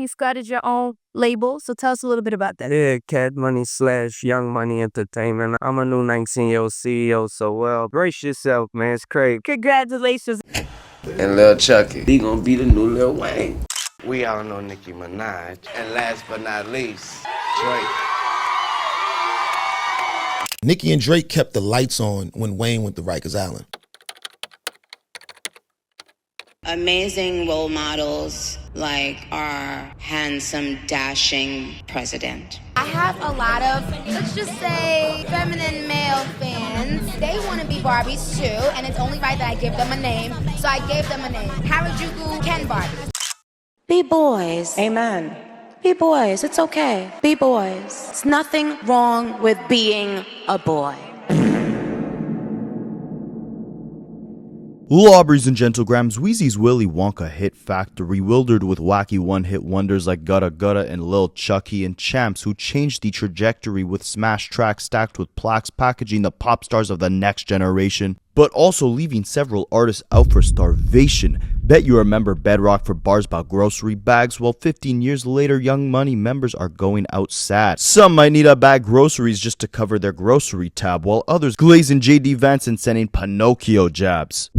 started your own label, so tell us a little bit about that. Yeah, Cat Money / Young Money Entertainment. I'm a new 19-year-old CEO, so brace yourself, man. It's crazy. Congratulations. And Lil Chuckee, he gonna be the new Lil Wayne. We all know Nicki Minaj. And last but not least, Drake. Nicki and Drake kept the lights on when Wayne went to Rikers Island. Amazing role models like our handsome, dashing president. I have a lot of, let's just say, feminine male fans. They want to be Barbies too, and it's only right that I give them a name. So I gave them a name. Harajuku Ken Barbie. Be boys. Amen. Be boys. It's okay. Be boys. It's nothing wrong with being a boy. Lawbreeze and Gentlegrams, Wheezy's Willy Wonka hit factor bewildered with wacky one-hit wonders like Gudda Gudda and Lil Chuckee, and champs who changed the trajectory with smash tracks stacked with plaques packaging the pop stars of the next generation, but also leaving several artists out for starvation. Bet you remember Bedrock for bars about grocery bags, while 15 years later Young Money members are going out sad. Some might need a bag groceries just to cover their grocery tab, while others glazing JD Vance and sending Pinocchio jabs.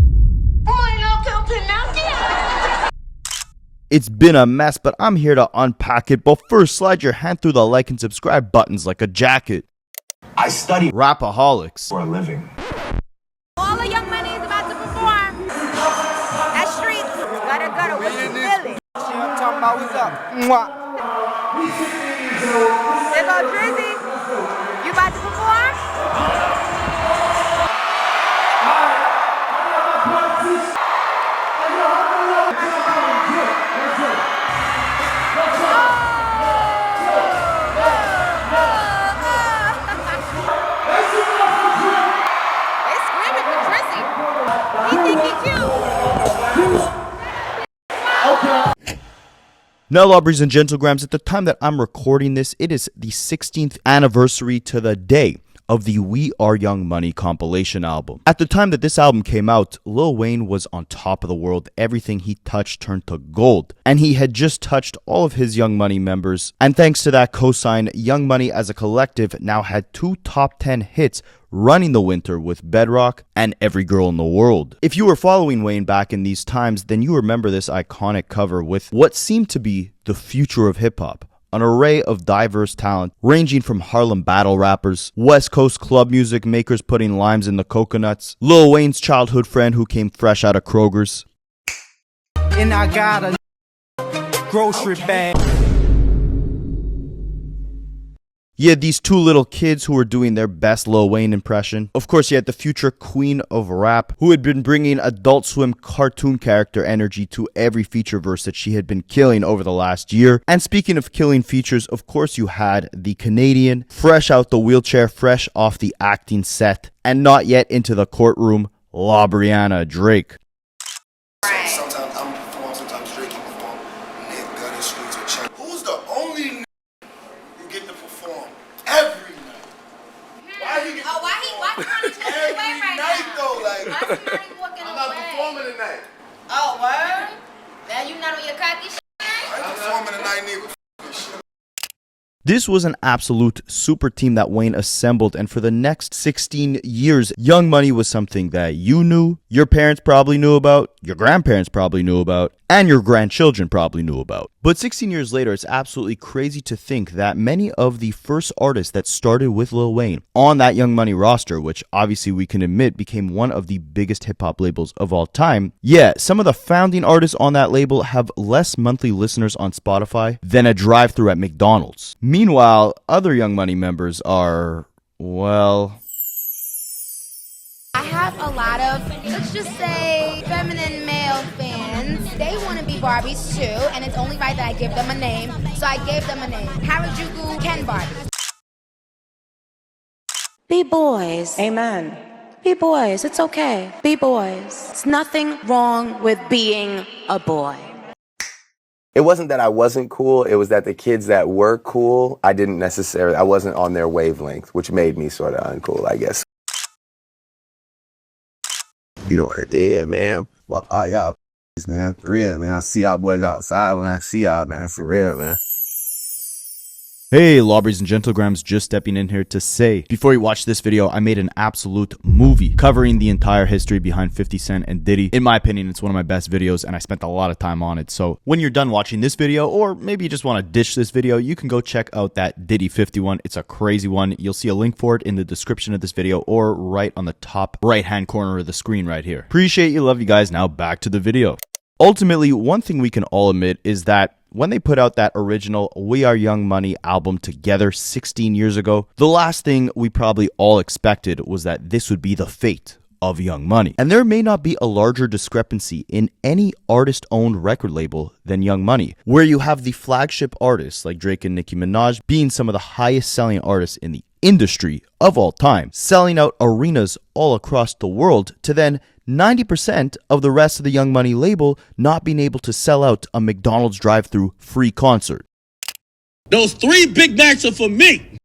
It's been a mess, but I'm here to unpack it. But first, slide your hand through the like and subscribe buttons like a jacket. I study Rapaholics for a living. All the Young Money is about to perform. That street, Gudda Gudda, what you feeling? I'm talking about what's up. Mwah. There go Drizzy. You about to perform? Now, Lawbreeze and Gentlegrams, at the time that I'm recording this, it is the 16th anniversary to the day of the We Are Young Money compilation album. At the time that this album came out, Lil Wayne was on top of the world. Everything he touched turned to gold. And he had just touched all of his Young Money members. And thanks to that cosign, Young Money as a collective now had 2 top 10 hits running the winter with Bedrock and Every Girl in the World. If you were following Wayne back in these times, then you remember this iconic cover with what seemed to be the future of hip-hop. An array of diverse talent, ranging from Harlem battle rappers, West Coast club music makers putting limes in the coconuts, Lil Wayne's childhood friend who came fresh out of Kroger's. And I got a grocery bag. You had these 2 little kids who were doing their best Lil Wayne impression. Of course, you had the future queen of rap, who had been bringing Adult Swim cartoon character energy to every feature verse that she had been killing over the last year. And speaking of killing features, of course you had the Canadian, fresh out the wheelchair, fresh off the acting set, and not yet into the courtroom, La Brianna Drake. Sometimes I'm perform, sometimes Drake can perform. Nick, Gunna, Streets, or Chuck. Who's the only who get to perform every night? Why he get to Why Connie's walking every away right night now? though? Like, Why is Connie walking I'm away? not performing tonight. Oh, word? Now you not on your cocky shit? I ain't performing tonight, nigga. This was an absolute super team that Wayne assembled, and for the next 16 years, Young Money was something that you knew, your parents probably knew about, your grandparents probably knew about, and your grandchildren probably knew about. But 16 years later, it's absolutely crazy to think that many of the first artists that started with Lil Wayne on that Young Money roster, which obviously we can admit became one of the biggest hip-hop labels of all time, yeah, some of the founding artists on that label have less monthly listeners on Spotify than a drive-thru at McDonald's. Meanwhile, other Young Money members are, well... I have a lot of, let's just say, feminine male fans. They want to be Barbies too, and it's only right that I give them a name. So I gave them a name. Harajuku Ken Barbie. Be boys. Amen. Be boys. It's okay. Be boys. It's nothing wrong with being a boy. It wasn't that I wasn't cool, it was that the kids that were cool, I wasn't on their wavelength, which made me sort of uncool, I guess. You know what I did, man? Fuck, Man, for real, man. I see y'all boys outside when I see y'all, man. For real, man. Hey, Lawbreeze and Gentlegrams, just stepping in here to say, before you watch this video, I made an absolute movie covering the entire history behind 50 Cent and Diddy. In my opinion, it's one of my best videos, and I spent a lot of time on it. So when you're done watching this video, or maybe you just want to ditch this video, you can go check out that Diddy 51. It's a crazy one. You'll see a link for it in the description of this video, or right on the top right-hand corner of the screen right here. Appreciate you, love you guys. Now back to the video. Ultimately, one thing we can all admit is that when they put out that original We Are Young Money album together 16 years ago, the last thing we probably all expected was that this would be the fate of Young Money. And there may not be a larger discrepancy in any artist-owned record label than Young Money, where you have the flagship artists like Drake and Nicki Minaj being some of the highest selling artists in the industry of all time, selling out arenas all across the world, to then 90% of the rest of the Young Money label not being able to sell out a McDonald's drive-thru free concert. Those 3 Big Macs are for me.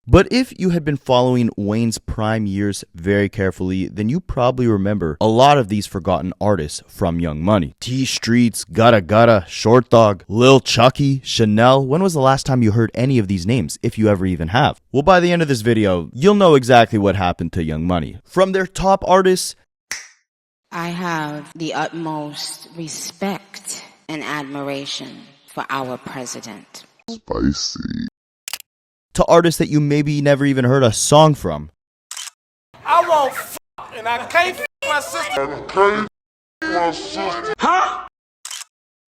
But if you had been following Wayne's prime years very carefully, then you probably remember a lot of these forgotten artists from Young Money. T Streets, Gudda Gudda, Short Dog, Lil Chuckee, Shannel. When was the last time you heard any of these names, if you ever even have? Well, by the end of this video, you'll know exactly what happened to Young Money. From their top artists, I have the utmost respect and admiration for our president. Spicy. to artists that you maybe never even heard a song from. I want and I can't my sister. Huh?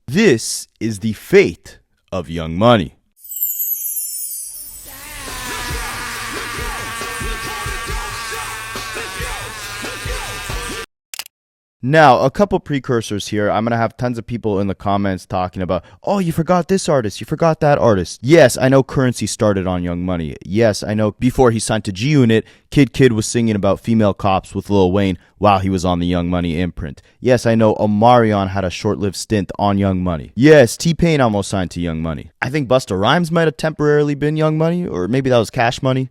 This is the fate of Young Money. Now, a couple precursors here. I'm going to have tons of people in the comments talking about, oh, you forgot this artist, you forgot that artist. Yes, I know Currency started on Young Money. Yes, I know before he signed to G Unit, Kid was singing about female cops with Lil Wayne while he was on the Young Money imprint. Yes, I know Omarion had a short-lived stint on Young Money. Yes, T-Pain almost signed to Young Money. I think Busta Rhymes might have temporarily been Young Money, or maybe that was Cash Money.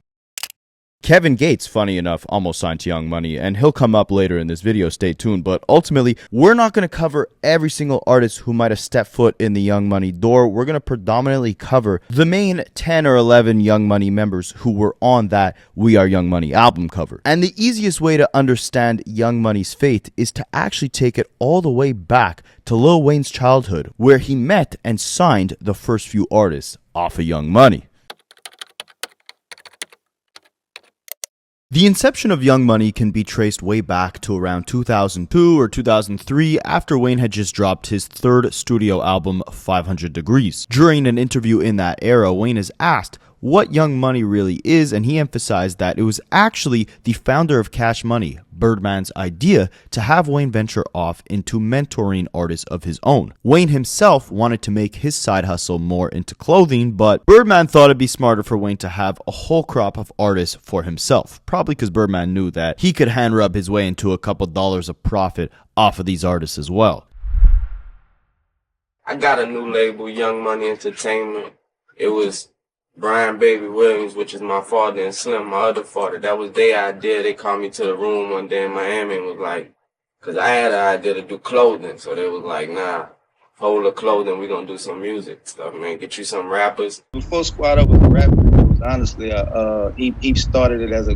Kevin Gates, funny enough, almost signed to Young Money, and he'll come up later in this video, stay tuned. But ultimately, we're not going to cover every single artist who might have stepped foot in the Young Money door. We're going to predominantly cover the main 10 or 11 Young Money members who were on that We Are Young Money album cover. And the easiest way to understand Young Money's fate is to actually take it all the way back to Lil Wayne's childhood, where he met and signed the first few artists off of Young Money. The inception of Young Money can be traced way back to around 2002 or 2003, after Wayne had just dropped his third studio album, 500 Degrees. During an interview in that era, Wayne is asked what Young Money really is, and he emphasized that it was actually the founder of Cash Money, Birdman's idea to have Wayne venture off into mentoring artists of his own. Wayne himself wanted to make his side hustle more into clothing, but Birdman thought it'd be smarter for Wayne to have a whole crop of artists for himself, probably because Birdman knew that he could hand rub his way into a couple dollars of profit off of these artists as well. I got a new label, Young Money Entertainment. It was Brian Baby Williams, which is my father, and Slim, my other father. That was their idea. They called me to the room one day in Miami and was like, because I had an idea to do clothing. So they was like, nah, hold the clothing. We're going to do some music stuff, man. Get you some rappers. Before Squad Up was a rapper, it was honestly, he started it as a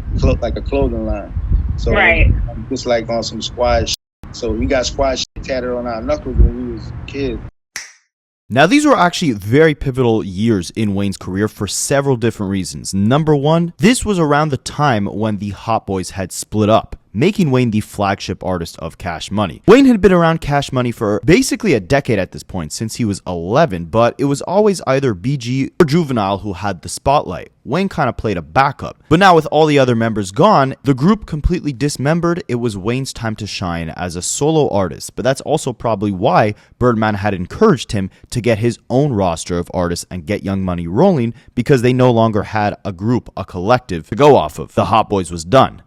clothing line. So right. Just like on some squad shit. So we got squad shit tatted on our knuckles when we was kids. Now, these were actually very pivotal years in Wayne's career for several different reasons. Number one, this was around the time when the Hot Boys had split up, making Wayne the flagship artist of Cash Money. Wayne had been around Cash Money for basically a decade at this point, since he was 11, but it was always either BG or Juvenile who had the spotlight. Wayne kind of played a backup. But now with all the other members gone, the group completely dismembered. It was Wayne's time to shine as a solo artist, but that's also probably why Birdman had encouraged him to get his own roster of artists and get Young Money rolling, because they no longer had a group, a collective to go off of. The Hot Boys was done.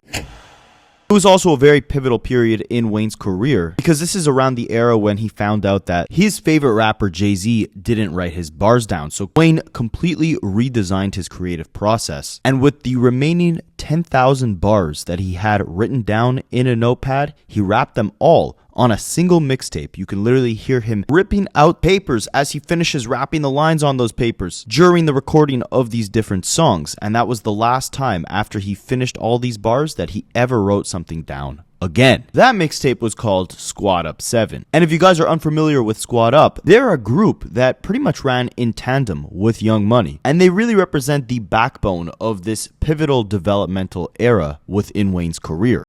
It was also a very pivotal period in Wayne's career, because this is around the era when he found out that his favorite rapper Jay-Z didn't write his bars down. So Wayne completely redesigned his creative process. And with the remaining 10,000 bars that he had written down in a notepad. He rapped them all on a single mixtape. You can literally hear him ripping out papers as he finishes rapping the lines on those papers during the recording of these different songs. And that was the last time after he finished all these bars that he ever wrote something down again. That mixtape was called Squad Up 7. And if you guys are unfamiliar with Squad Up, they're a group that pretty much ran in tandem with Young Money. And they really represent the backbone of this pivotal developmental era within Wayne's career.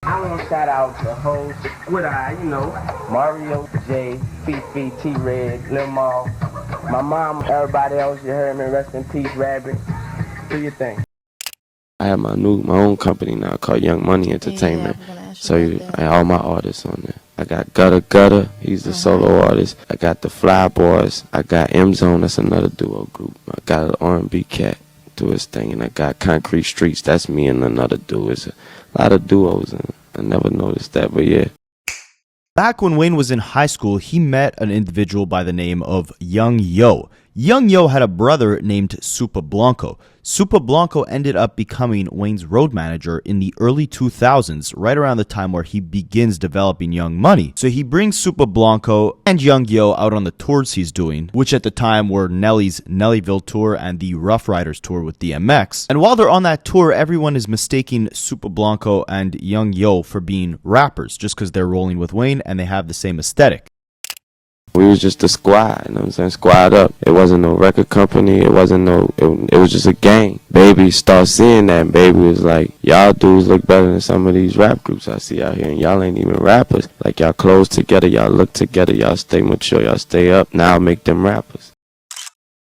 I want to shout out the whole squad, Mario, Jay, Fifi, T-Red, Lamar, my mom, everybody else, you heard me, rest in peace, Rabbit. Do your thing. I have my own company now called Young Money Entertainment. So all my artists on there. I got Gudda Gudda, he's the solo artist. I got the Fly Boys. I got M-Zone, that's another duo group. I got an R&B cat do his thing, and I got Concrete Streets, that's me and another dude. It's a lot of duos, and I never noticed that, but yeah. Back when Wayne was in high school, he met an individual by the name of Young Yo. Young Yo had a brother named Super Blanco. Super Blanco ended up becoming Wayne's road manager in the early 2000s, right around the time where he begins developing Young Money. So he brings Super Blanco and Young Yo out on the tours he's doing, which at the time were Nelly's Nellyville tour and the Rough Riders tour with DMX. And while they're on that tour, everyone is mistaking Super Blanco and Young Yo for being rappers, just because they're rolling with Wayne and they have the same aesthetic. We was just a squad, you know what I'm saying? Squad Up. It wasn't no record company. It wasn't it was just a gang. Baby start seeing that, and Baby was like, y'all dudes look better than some of these rap groups I see out here, and y'all ain't even rappers. Like, y'all close together, y'all look together, y'all stay mature, y'all stay up. Now make them rappers.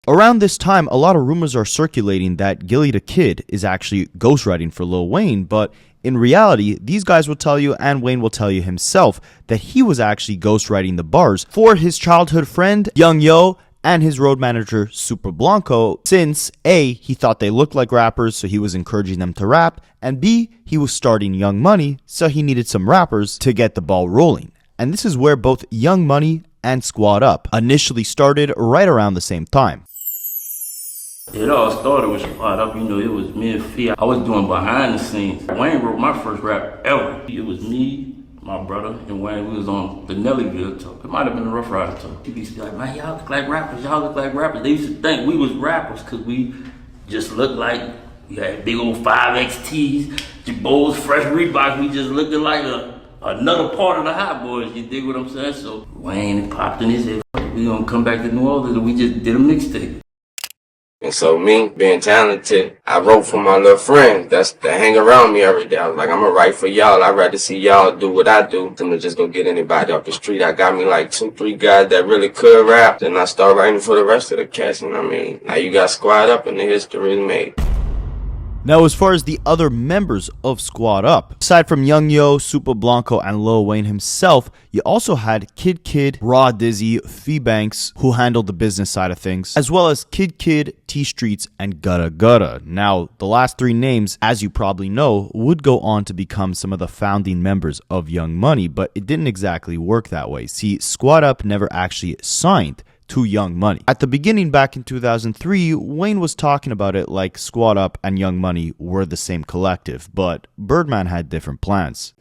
Around this time, a lot of rumors are circulating that Gilly the Kid is actually ghostwriting for Lil Wayne, but in reality, these guys will tell you, and Wayne will tell you himself, that he was actually ghostwriting the bars for his childhood friend, Young Yo, and his road manager, Super Blanco, since A, he thought they looked like rappers, so he was encouraging them to rap, and B, he was starting Young Money, so he needed some rappers to get the ball rolling. And this is where both Young Money and Squad Up initially started right around the same time. It all started with Squad Up, it was me and Fee. I was doing behind the scenes. Wayne wrote my first rap ever. It was me, my brother, and Wayne. We was on the Nellyville tour. It might have been the Rough Rider tour. People used to be like, man, y'all look like rappers, y'all look like rappers. They used to think we was rappers because we just looked like, we had big old 5XTs, Jabos, fresh Reeboks. We just looked like another part of the Hot Boys, you dig what I'm saying? So Wayne popped in his head, we gonna come back to New Orleans, and we just did a mixtape. And so me, being talented, I wrote for my little friend that hang around me every day. I was like, I'm gonna write for y'all. I'd rather see y'all do what I do than to just go get anybody off the street. I got me like 2-3 guys that really could rap. Then I start writing for the rest of the cats. You know what I mean? Now you got Squad Up and the history is made. Now, as far as the other members of Squad Up, aside from Young Yo, Super Blanco, and Lil Wayne himself, you also had Kid, Raw Dizzy, Fee Banks, who handled the business side of things, as well as Kid, T Streets, and Gudda Gudda. Now, the last three names, as you probably know, would go on to become some of the founding members of Young Money, but it didn't exactly work that way. See, Squad Up never actually signed to Young Money. At the beginning, back in 2003, Wayne was talking about it like Squad Up and Young Money were the same collective, but Birdman had different plans.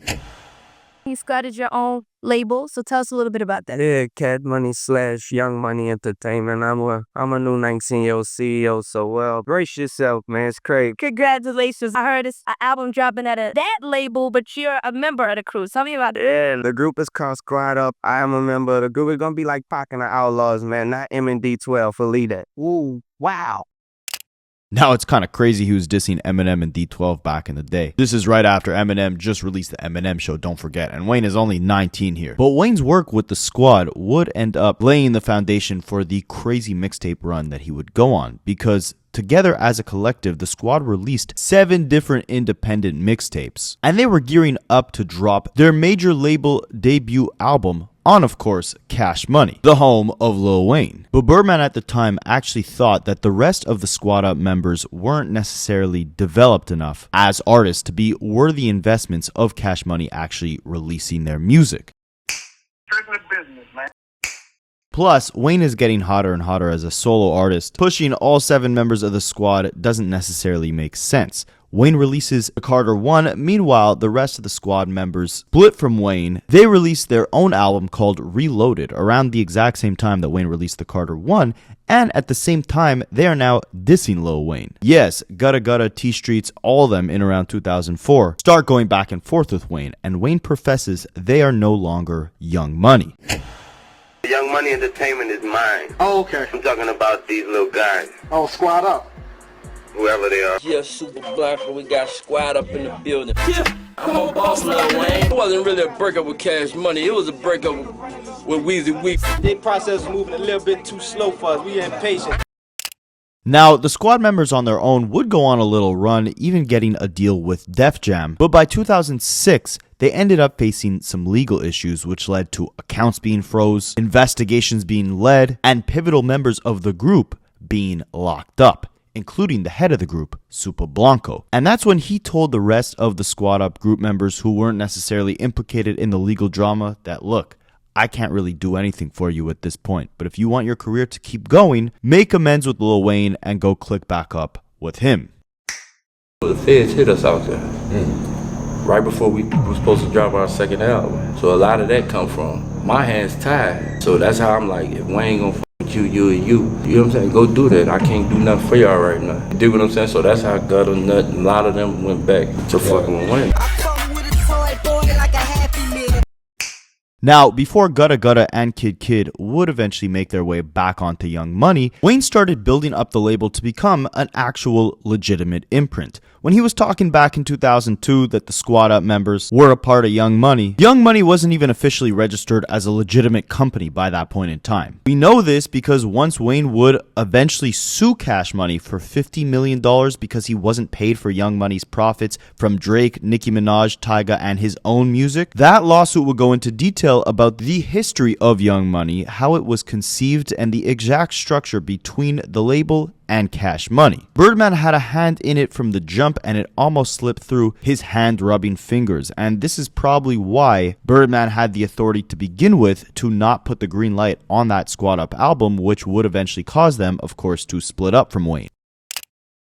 You started your own label, so tell us a little bit about that. Yeah, Cat Money / Young Money Entertainment. I'm a new 19-year-old CEO, so brace yourself, man. It's crazy. Congratulations. I heard it's an album dropping at that label, but you're a member of the crew. Tell me about it. Yeah, the group is called Squad Up. I am a member of the group. It's gonna be like Pac and the Outlaws, man, not M&D12 for leader. Ooh, wow. Now it's kind of crazy he was dissing Eminem and D12 back in the day. This is right after Eminem just released the Eminem show, don't forget, and Wayne is only 19 here. But Wayne's work with the squad would end up laying the foundation for the crazy mixtape run that he would go on, because together as a collective, the squad released 7 different independent mixtapes, and they were gearing up to drop their major label debut album on, of course, Cash Money, the home of Lil Wayne. But Birdman at the time actually thought that the rest of the Squad Up members weren't necessarily developed enough as artists to be worthy investments of Cash Money actually releasing their music. Plus, Wayne is getting hotter and hotter as a solo artist. Pushing all 7 members of the squad doesn't necessarily make sense. Wayne releases Carter 1. Meanwhile, the rest of the squad members split from Wayne. They released their own album called Reloaded around the exact same time that Wayne released the Carter 1, and at the same time, they are now dissing Lil Wayne. Yes, Gudda Gudda, T Streets, all of them in around 2004 start going back and forth with Wayne, and Wayne professes they are no longer Young Money. Young Money Entertainment is mine. Oh, okay. I'm talking about these little guys, Oh, squad up. whoever they are. Yeah, super black, we got squad up in the building. Yeah, I'm a boss, Lil Wayne. It wasn't really a breakup with Cash Money, it was a breakup with Weezy Week. The process was moving a little bit too slow for us. We impatient. Now, the squad members on their own would go on a little run, even getting a deal with Def Jam, but by 2006, they ended up facing some legal issues which led to accounts being froze, investigations being led, and pivotal members of the group being locked up, including the head of the group, Super Blanco. And that's when he told the rest of the Squad Up group members who weren't necessarily implicated in the legal drama that, look, I can't really do anything for you at this point, but if you want your career to keep going, make amends with Lil Wayne and go click back up with him. The feds hit us out there right before we were supposed to drop our second album. So a lot of that come from my hands tied. So that's how I'm like, if Wayne gonna f with you, you and you know what I'm saying? Go do that. I can't do nothing for y'all right now. You dig what I'm saying? So that's how Gudda, Nut, and a lot of them went back to fucking with Wayne. Now, before Gudda Gudda and Kid Kid would eventually make their way back onto Young Money, Wayne started building up the label to become an actual legitimate imprint. When he was talking back in 2002 that the Squad Up members were a part of Young Money wasn't even officially registered as a legitimate company by that point in time. We know this because once Wayne would eventually sue Cash Money for $50 million because he wasn't paid for Young Money's profits from Drake, Nicki Minaj, Tyga, and his own music, that lawsuit would go into detail about the history of Young Money, how it was conceived, and the exact structure between the label and Cash Money. Birdman had a hand in it from the jump, and it almost slipped through his hand-rubbing fingers, and this is probably why Birdman had the authority to begin with to not put the green light on that Squad Up album, which would eventually cause them, of course, to split up from Wayne.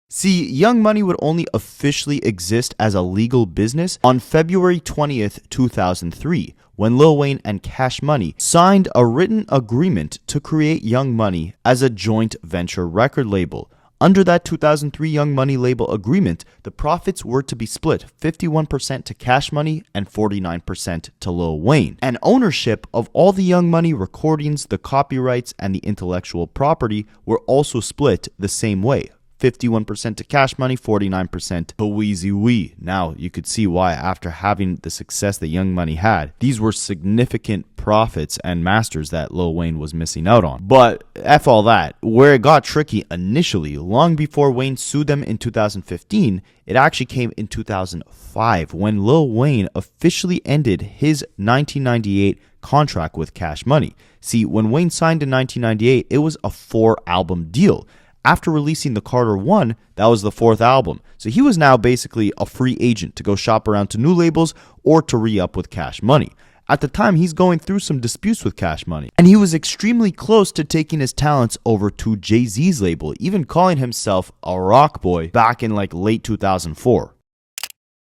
See, Young Money would only officially exist as a legal business on February 20th, 2003, when Lil Wayne and Cash Money signed a written agreement to create Young Money as a joint venture record label. Under that 2003 Young Money label agreement, the profits were to be split 51% to Cash Money and 49% to Lil Wayne. And ownership of all the Young Money recordings, the copyrights, and the intellectual property were also split the same way. 51% to Cash Money, 49% to Weezy Wee. Now, you could see why after having the success that Young Money had, these were significant profits and masters that Lil Wayne was missing out on. But F all that, where it got tricky initially, long before Wayne sued them in 2015, it actually came in 2005 when Lil Wayne officially ended his 1998 contract with Cash Money. See, when Wayne signed in 1998, it was a 4-album deal. After releasing the Carter 1, that was the 4th album. So he was now basically a free agent to go shop around to new labels or to re-up with Cash Money. At the time, he's going through some disputes with Cash Money, and he was extremely close to taking his talents over to Jay-Z's label, even calling himself a rock boy back in like late 2004.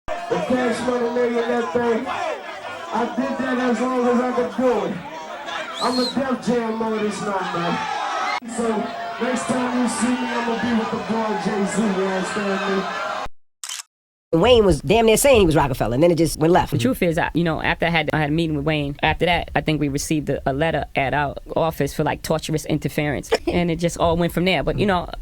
Cash Money made that thing. I did that as long as I could do it. I'm a Def Jam artist now, man. So next time you see me, I'm gonna be with the boy Jay-Z, you understand me? Wayne was damn near saying he was Rockefeller, and then it just went left. The truth is, after I had a meeting with Wayne, after that, I think we received a letter at our office for like torturous interference, and it just all went from there. But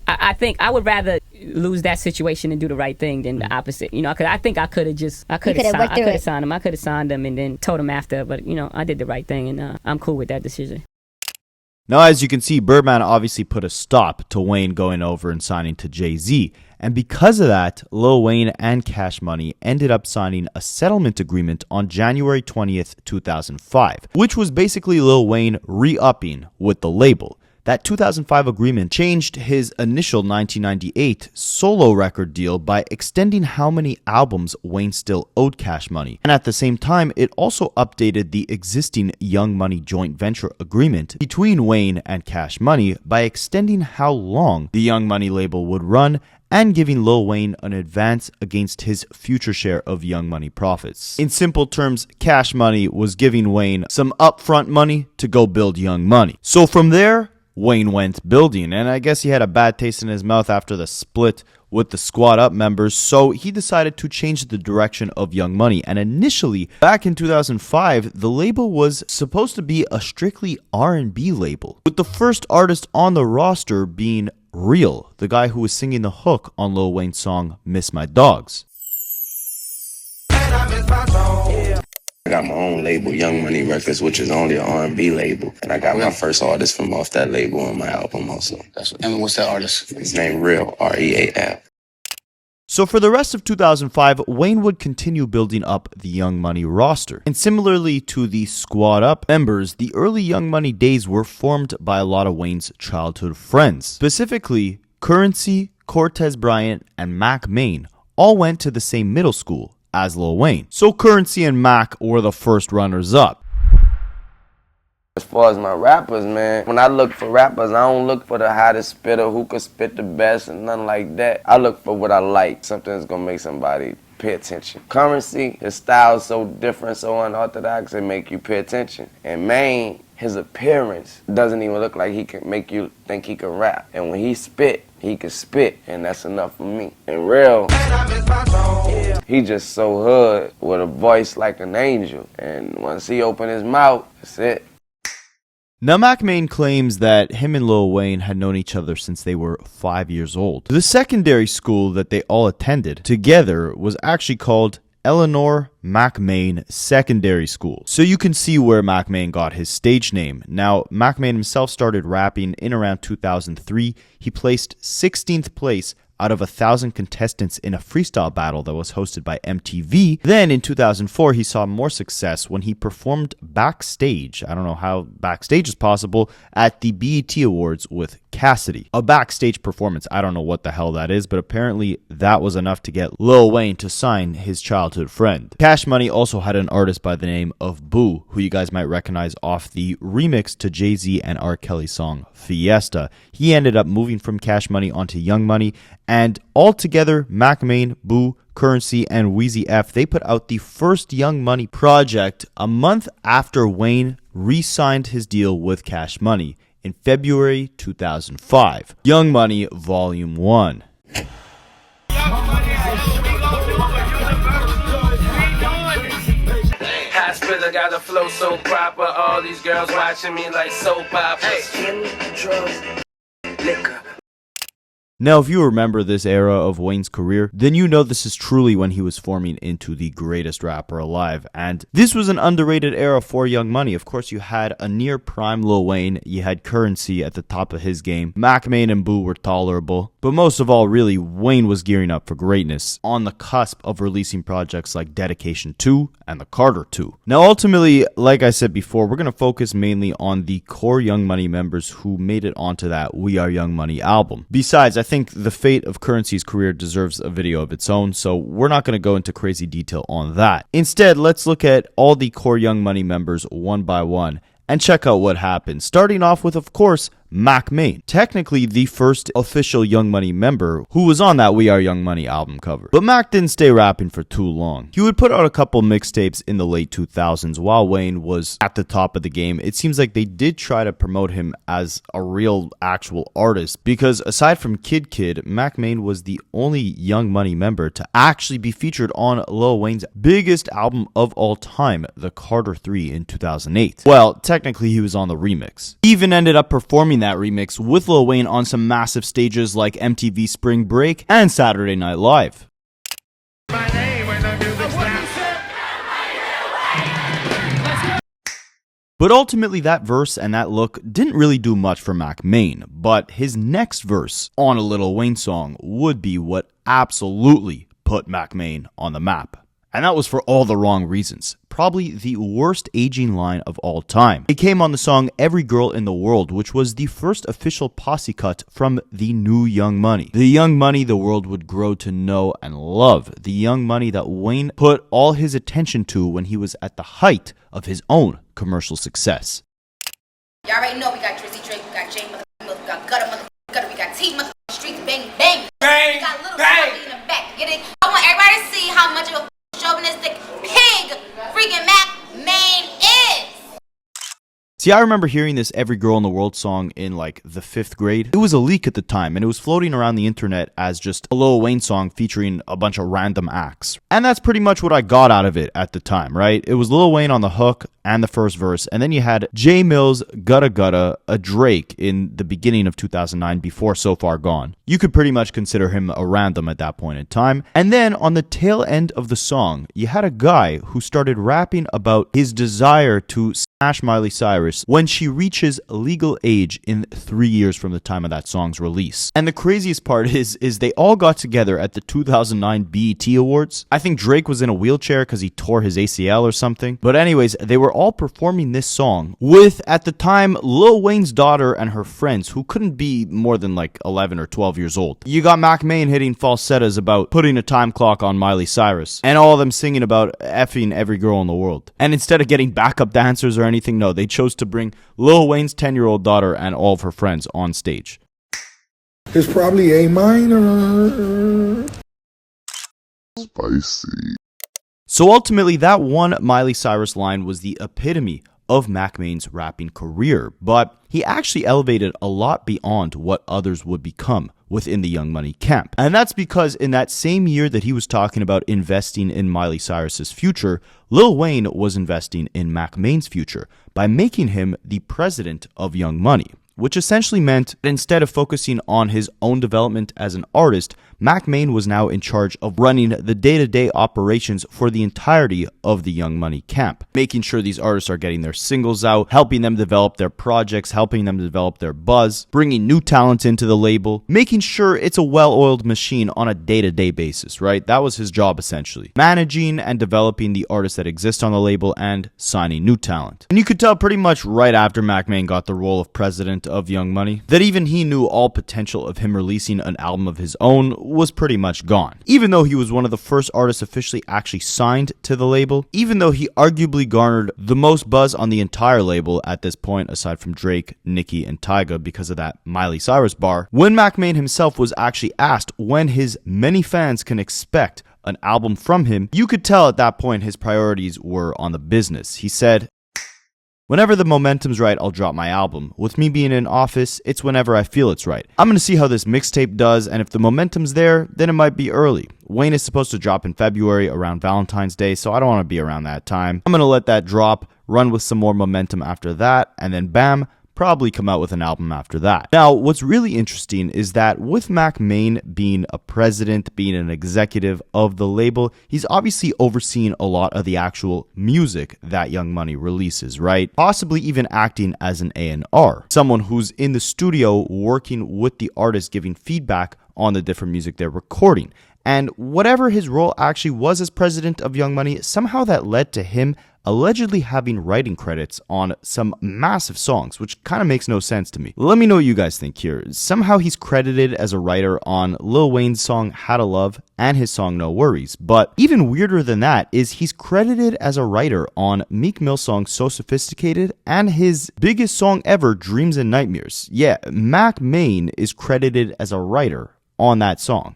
I think I would rather lose that situation and do the right thing than the opposite. Because I think I could have signed him. I could have signed him and then told him after. But I did the right thing, and I'm cool with that decision. Now, as you can see, Birdman obviously put a stop to Wayne going over and signing to Jay-Z. And because of that, Lil Wayne and Cash Money ended up signing a settlement agreement on January 20th, 2005, which was basically Lil Wayne re-upping with the label. That 2005 agreement changed his initial 1998 solo record deal by extending how many albums Wayne still owed Cash Money. And at the same time, it also updated the existing Young Money joint venture agreement between Wayne and Cash Money by extending how long the Young Money label would run and giving Lil Wayne an advance against his future share of Young Money profits. In simple terms, Cash Money was giving Wayne some upfront money to go build Young Money. So from there, Wayne went building, and I guess he had a bad taste in his mouth after the split with the Squad Up members, so he decided to change the direction of Young Money. And initially, back in 2005, the label was supposed to be a strictly R&B label, with the first artist on the roster being Real, the guy who was singing the hook on Lil Wayne's song Miss My Dogs. I got my own label, Young Money Records, which is only an R&B label. And I got my first artist from off that label on my album also. And what's that artist? His name Real, R-E-A-L. So for the rest of 2005, Wayne would continue building up the Young Money roster. And similarly to the Squad Up members, the early Young Money days were formed by a lot of Wayne's childhood friends. Specifically, Currency, Cortez Bryant, and Mack Maine all went to the same middle school as Lil Wayne. So Currency and Mack were the first runners-up. As far as my rappers, man, when I look for rappers, I don't look for the hottest spitter, who could spit the best and nothing like that. I look for what I like, something that's gonna make somebody pay attention. Currency, his style's so different, so unorthodox, it make you pay attention. And Maine, his appearance doesn't even look like he can make you think he can rap. And when he spit, he can spit, and that's enough for me. And Real, he just so hood with a voice like an angel. And once he open his mouth, that's it. Now, Mack Maine claims that him and Lil Wayne had known each other since they were 5 years old. The secondary school that they all attended together was actually called Eleanor Mack Maine Secondary School. So you can see where Mack Maine got his stage name. Now, Mack Maine himself started rapping in around 2003. He placed 16th place out of 1,000 contestants in a freestyle battle that was hosted by MTV. Then in 2004, he saw more success when he performed backstage. I don't know how backstage is possible at the BET Awards with Cassidy. A backstage performance, I don't know what the hell that is, but apparently that was enough to get Lil Wayne to sign his childhood friend. Cash Money also had an artist by the name of Boo, who you guys might recognize off the remix to Jay-Z and R. Kelly song Fiesta. He ended up moving from Cash Money onto Young Money, and altogether, Mack Maine, Boo, Currency, and Weezy F, they put out the first Young Money project a month after Wayne re-signed his deal with Cash Money in February 2005. Young Money Volume 1. Hospital got a flow so proper, all these girls watching me like soap operas. Drugs, liquor. Now, if you remember this era of Wayne's career, then you know this is truly when he was forming into the greatest rapper alive. And this was an underrated era for Young Money. Of course, you had a near prime Lil Wayne, you had Currency at the top of his game, Mack Maine and Boo were tolerable, but most of all, really, Wayne was gearing up for greatness, on the cusp of releasing projects like Dedication 2 and The Carter 2. Now, ultimately, like I said before, we're going to focus mainly on the core Young Money members who made it onto that We Are Young Money album. Besides, I think the fate of Currency's career deserves a video of its own, so we're not going to go into crazy detail on that. Instead, let's look at all the core Young Money members one by one and check out what happened. Starting off with, of course, Mack Maine, technically the first official Young Money member who was on that We Are Young Money album cover. But Mack didn't stay rapping for too long. He would put out a couple mixtapes in the late 2000s while Wayne was at the top of the game. It seems like they did try to promote him as a real actual artist, because aside from Kid Kid, Mack Maine was the only Young Money member to actually be featured on Lil Wayne's biggest album of all time, The Carter 3 in 2008. Well, technically he was on the remix. He even ended up performing that remix with Lil Wayne on some massive stages like MTV Spring Break and Saturday Night Live. But ultimately, that verse and that look didn't really do much for Mack Maine, but his next verse on a Lil Wayne song would be what absolutely put Mack Maine on the map. And that was for all the wrong reasons. Probably the worst aging line of all time. It came on the song Every Girl in the World, which was the first official posse cut from the new Young Money. The Young Money the world would grow to know and love. The Young Money that Wayne put all his attention to when he was at the height of his own commercial success. Y'all already know we got Drizzy Drake, we got Jae Millz, we got Gudda Gudda, we got T, streets bang bang. We got Lil See, I remember hearing this Every Girl in the World song in like the 5th grade. It was a leak at the time, and it was floating around the internet as just a Lil Wayne song featuring a bunch of random acts. And that's pretty much what I got out of it at the time, right? It was Lil Wayne on the hook and the first verse, and then you had Jae Millz, Gudda Gudda, a Drake in the beginning of 2009 before So Far Gone. You could pretty much consider him a random at that point in time. And then on the tail end of the song, you had a guy who started rapping about his desire to smash Miley Cyrus when she reaches legal age in 3 years from the time of that song's release. And the craziest part is they all got together at the 2009 BET Awards. I think Drake was in a wheelchair because he tore his ACL or something. But anyways, they were all performing this song with, at the time, Lil Wayne's daughter and her friends who couldn't be more than like 11 or 12 years old. You got Mack Maine hitting falsettos about putting a time clock on Miley Cyrus, and all of them singing about effing every girl in the world. And instead of getting backup dancers or anything, no, they chose to bring Lil Wayne's 10-year-old daughter and all of her friends on stage. It's probably A minor. Spicy. So ultimately, that one Miley Cyrus line was the epitome of Mack Maine's rapping career, but he actually elevated a lot beyond what others would become within the Young Money camp. And that's because in that same year that he was talking about investing in Miley Cyrus's future, Lil Wayne was investing in Mack Maine's future by making him the president of Young Money, which essentially meant that instead of focusing on his own development as an artist, Mack Maine was now in charge of running the day-to-day operations for the entirety of the Young Money camp, making sure these artists are getting their singles out, helping them develop their projects, helping them develop their buzz, bringing new talent into the label, making sure it's a well-oiled machine on a day-to-day basis, right? That was his job essentially. Managing and developing the artists that exist on the label and signing new talent. And you could tell pretty much right after Mack Maine got the role of president of Young Money that even he knew all potential of him releasing an album of his own was pretty much gone. Even though he was one of the first artists officially actually signed to the label, even though he arguably garnered the most buzz on the entire label at this point aside from Drake, Nicki, and Tyga because of that Miley Cyrus bar, when Mack Maine himself was actually asked when his many fans can expect an album from him, you could tell at that point his priorities were on the business. He said, "Whenever the momentum's right, I'll drop my album. With me being in office, it's whenever I feel it's right. I'm going to see how this mixtape does, and if the momentum's there, then it might be early. Wayne is supposed to drop in February around Valentine's Day, so I don't want to be around that time. I'm going to let that drop, run with some more momentum after that, and then bam, probably come out with an album after that." Now, what's really interesting is that with Mack Maine being a president, being an executive of the label, he's obviously overseeing a lot of the actual music that Young Money releases, right? Possibly even acting as an A&R, someone who's in the studio working with the artist, giving feedback on the different music they're recording. And whatever his role actually was as president of Young Money, somehow that led to him allegedly having writing credits on some massive songs, which kind of makes no sense to me. Let me know what you guys think here. Somehow he's credited as a writer on Lil Wayne's song How to Love and his song No Worries. But even weirder than that is he's credited as a writer on Meek Mill's song So Sophisticated and his biggest song ever, Dreams and Nightmares. Yeah, Mack Maine is credited as a writer on that song.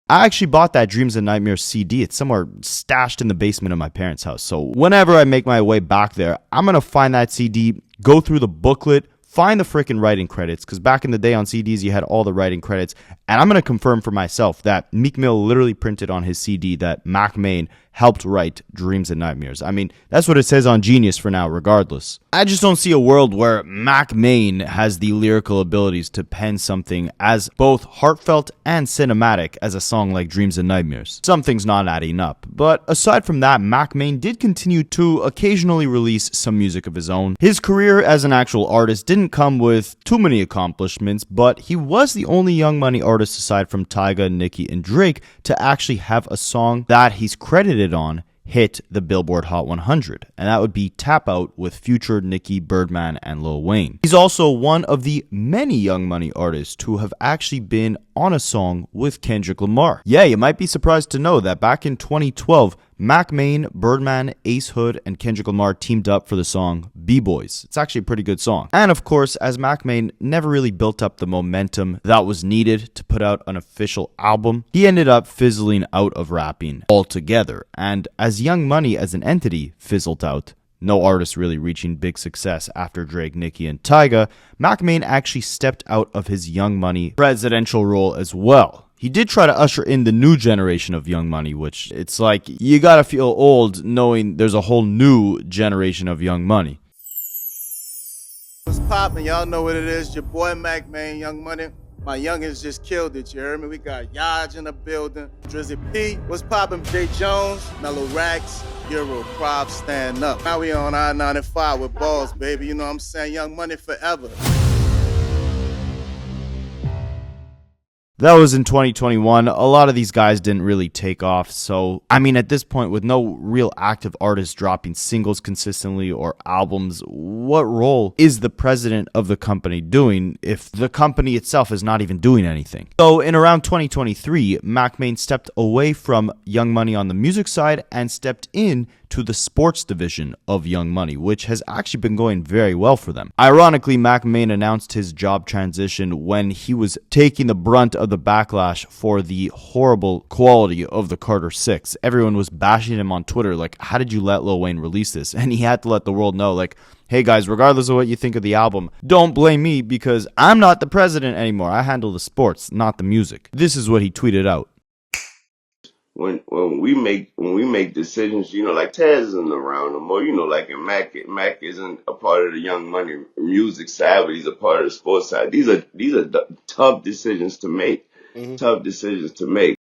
I actually bought that Dreams and Nightmares CD. It's somewhere stashed in the basement of my parents' house. So whenever I make my way back there, I'm going to find that CD, go through the booklet, find the freaking writing credits, because back in the day on CDs, you had all the writing credits. And I'm going to confirm for myself that Meek Mill literally printed on his CD that Mack Maine helped write Dreams and Nightmares. I mean, that's what it says on Genius for now, regardless. I just don't see a world where Mack Maine has the lyrical abilities to pen something as both heartfelt and cinematic as a song like Dreams and Nightmares. Something's not adding up. But aside from that, Mack Maine did continue to occasionally release some music of his own. His career as an actual artist didn't come with too many accomplishments, but he was the only Young Money artist aside from Tyga, Nicki, and Drake to actually have a song that he's credited on hit the Billboard Hot 100, and that would be Tap Out with Future, Nicki, Birdman, and Lil Wayne. He's also one of the many Young Money artists who have actually been on a song with Kendrick Lamar. Yeah, you might be surprised to know that back in 2012, Mack Maine, Birdman, Ace Hood, and Kendrick Lamar teamed up for the song B-Boys. It's actually a pretty good song. And of course, as Mack Maine never really built up the momentum that was needed to put out an official album, he ended up fizzling out of rapping altogether. And as Young Money as an entity fizzled out, no artist really reaching big success after Drake, Nicki, and Tyga, Mack Maine actually stepped out of his Young Money presidential role as well. He did try to usher in the new generation of Young Money, which it's like you gotta feel old knowing there's a whole new generation of Young Money. What's poppin'? Y'all know what it is. Your boy Mack Maine, Young Money. My youngins just killed it, you heard me? We got Yaj in the building. Drizzy P. What's poppin'? Jay Jones, Mellow Racks, Euro Prop, stand up. Now we on I-95 with balls, baby. You know what I'm saying? Young Money forever. That was in 2021. A lot of these guys didn't really take off. So, I mean, at this point, with no real active artists dropping singles consistently or albums, what role is the president of the company doing if the company itself is not even doing anything? So, in around 2023, Mack Maine stepped away from Young Money on the music side and stepped in to the sports division of Young Money, which has actually been going very well for them. Ironically, Mack Maine announced his job transition when he was taking the brunt of the backlash for the horrible quality of the Carter 6. Everyone was bashing him on Twitter, like, how did you let Lil Wayne release this? And he had to let the world know, like, hey guys, regardless of what you think of the album, don't blame me because I'm not the president anymore. I handle the sports, not the music. This is what he tweeted out. When we make decisions, you know, like Taz isn't around no more, you know, like in Mack isn't a part of the Young Money music side, but he's a part of the sports side. These are tough decisions to make. Tough decisions to make.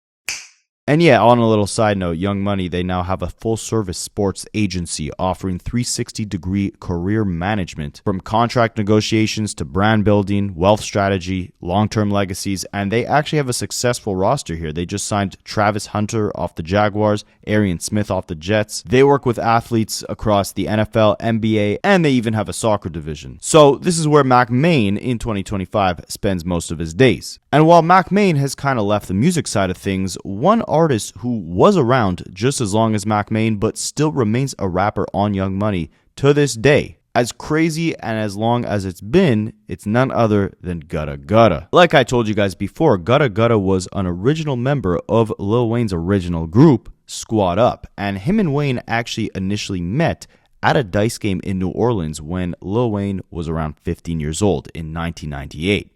And yeah, on a little side note, Young Money, they now have a full-service sports agency offering 360-degree career management from contract negotiations to brand building, wealth strategy, long-term legacies, and they actually have a successful roster here. They just signed Travis Hunter off the Jaguars, Arian Smith off the Jets. They work with athletes across the NFL, NBA, and they even have a soccer division. So this is where Mack Maine in 2025 spends most of his days. And while Mack Maine has kind of left the music side of things, one artist who was around just as long as Mack Maine but still remains a rapper on Young Money to this day, as crazy and as long as it's been, it's none other than Gudda Gudda. Like I told you guys before, Gudda Gudda was an original member of Lil Wayne's original group, Squad Up, and him and Wayne actually initially met at a dice game in New Orleans when Lil Wayne was around 15 years old in 1998.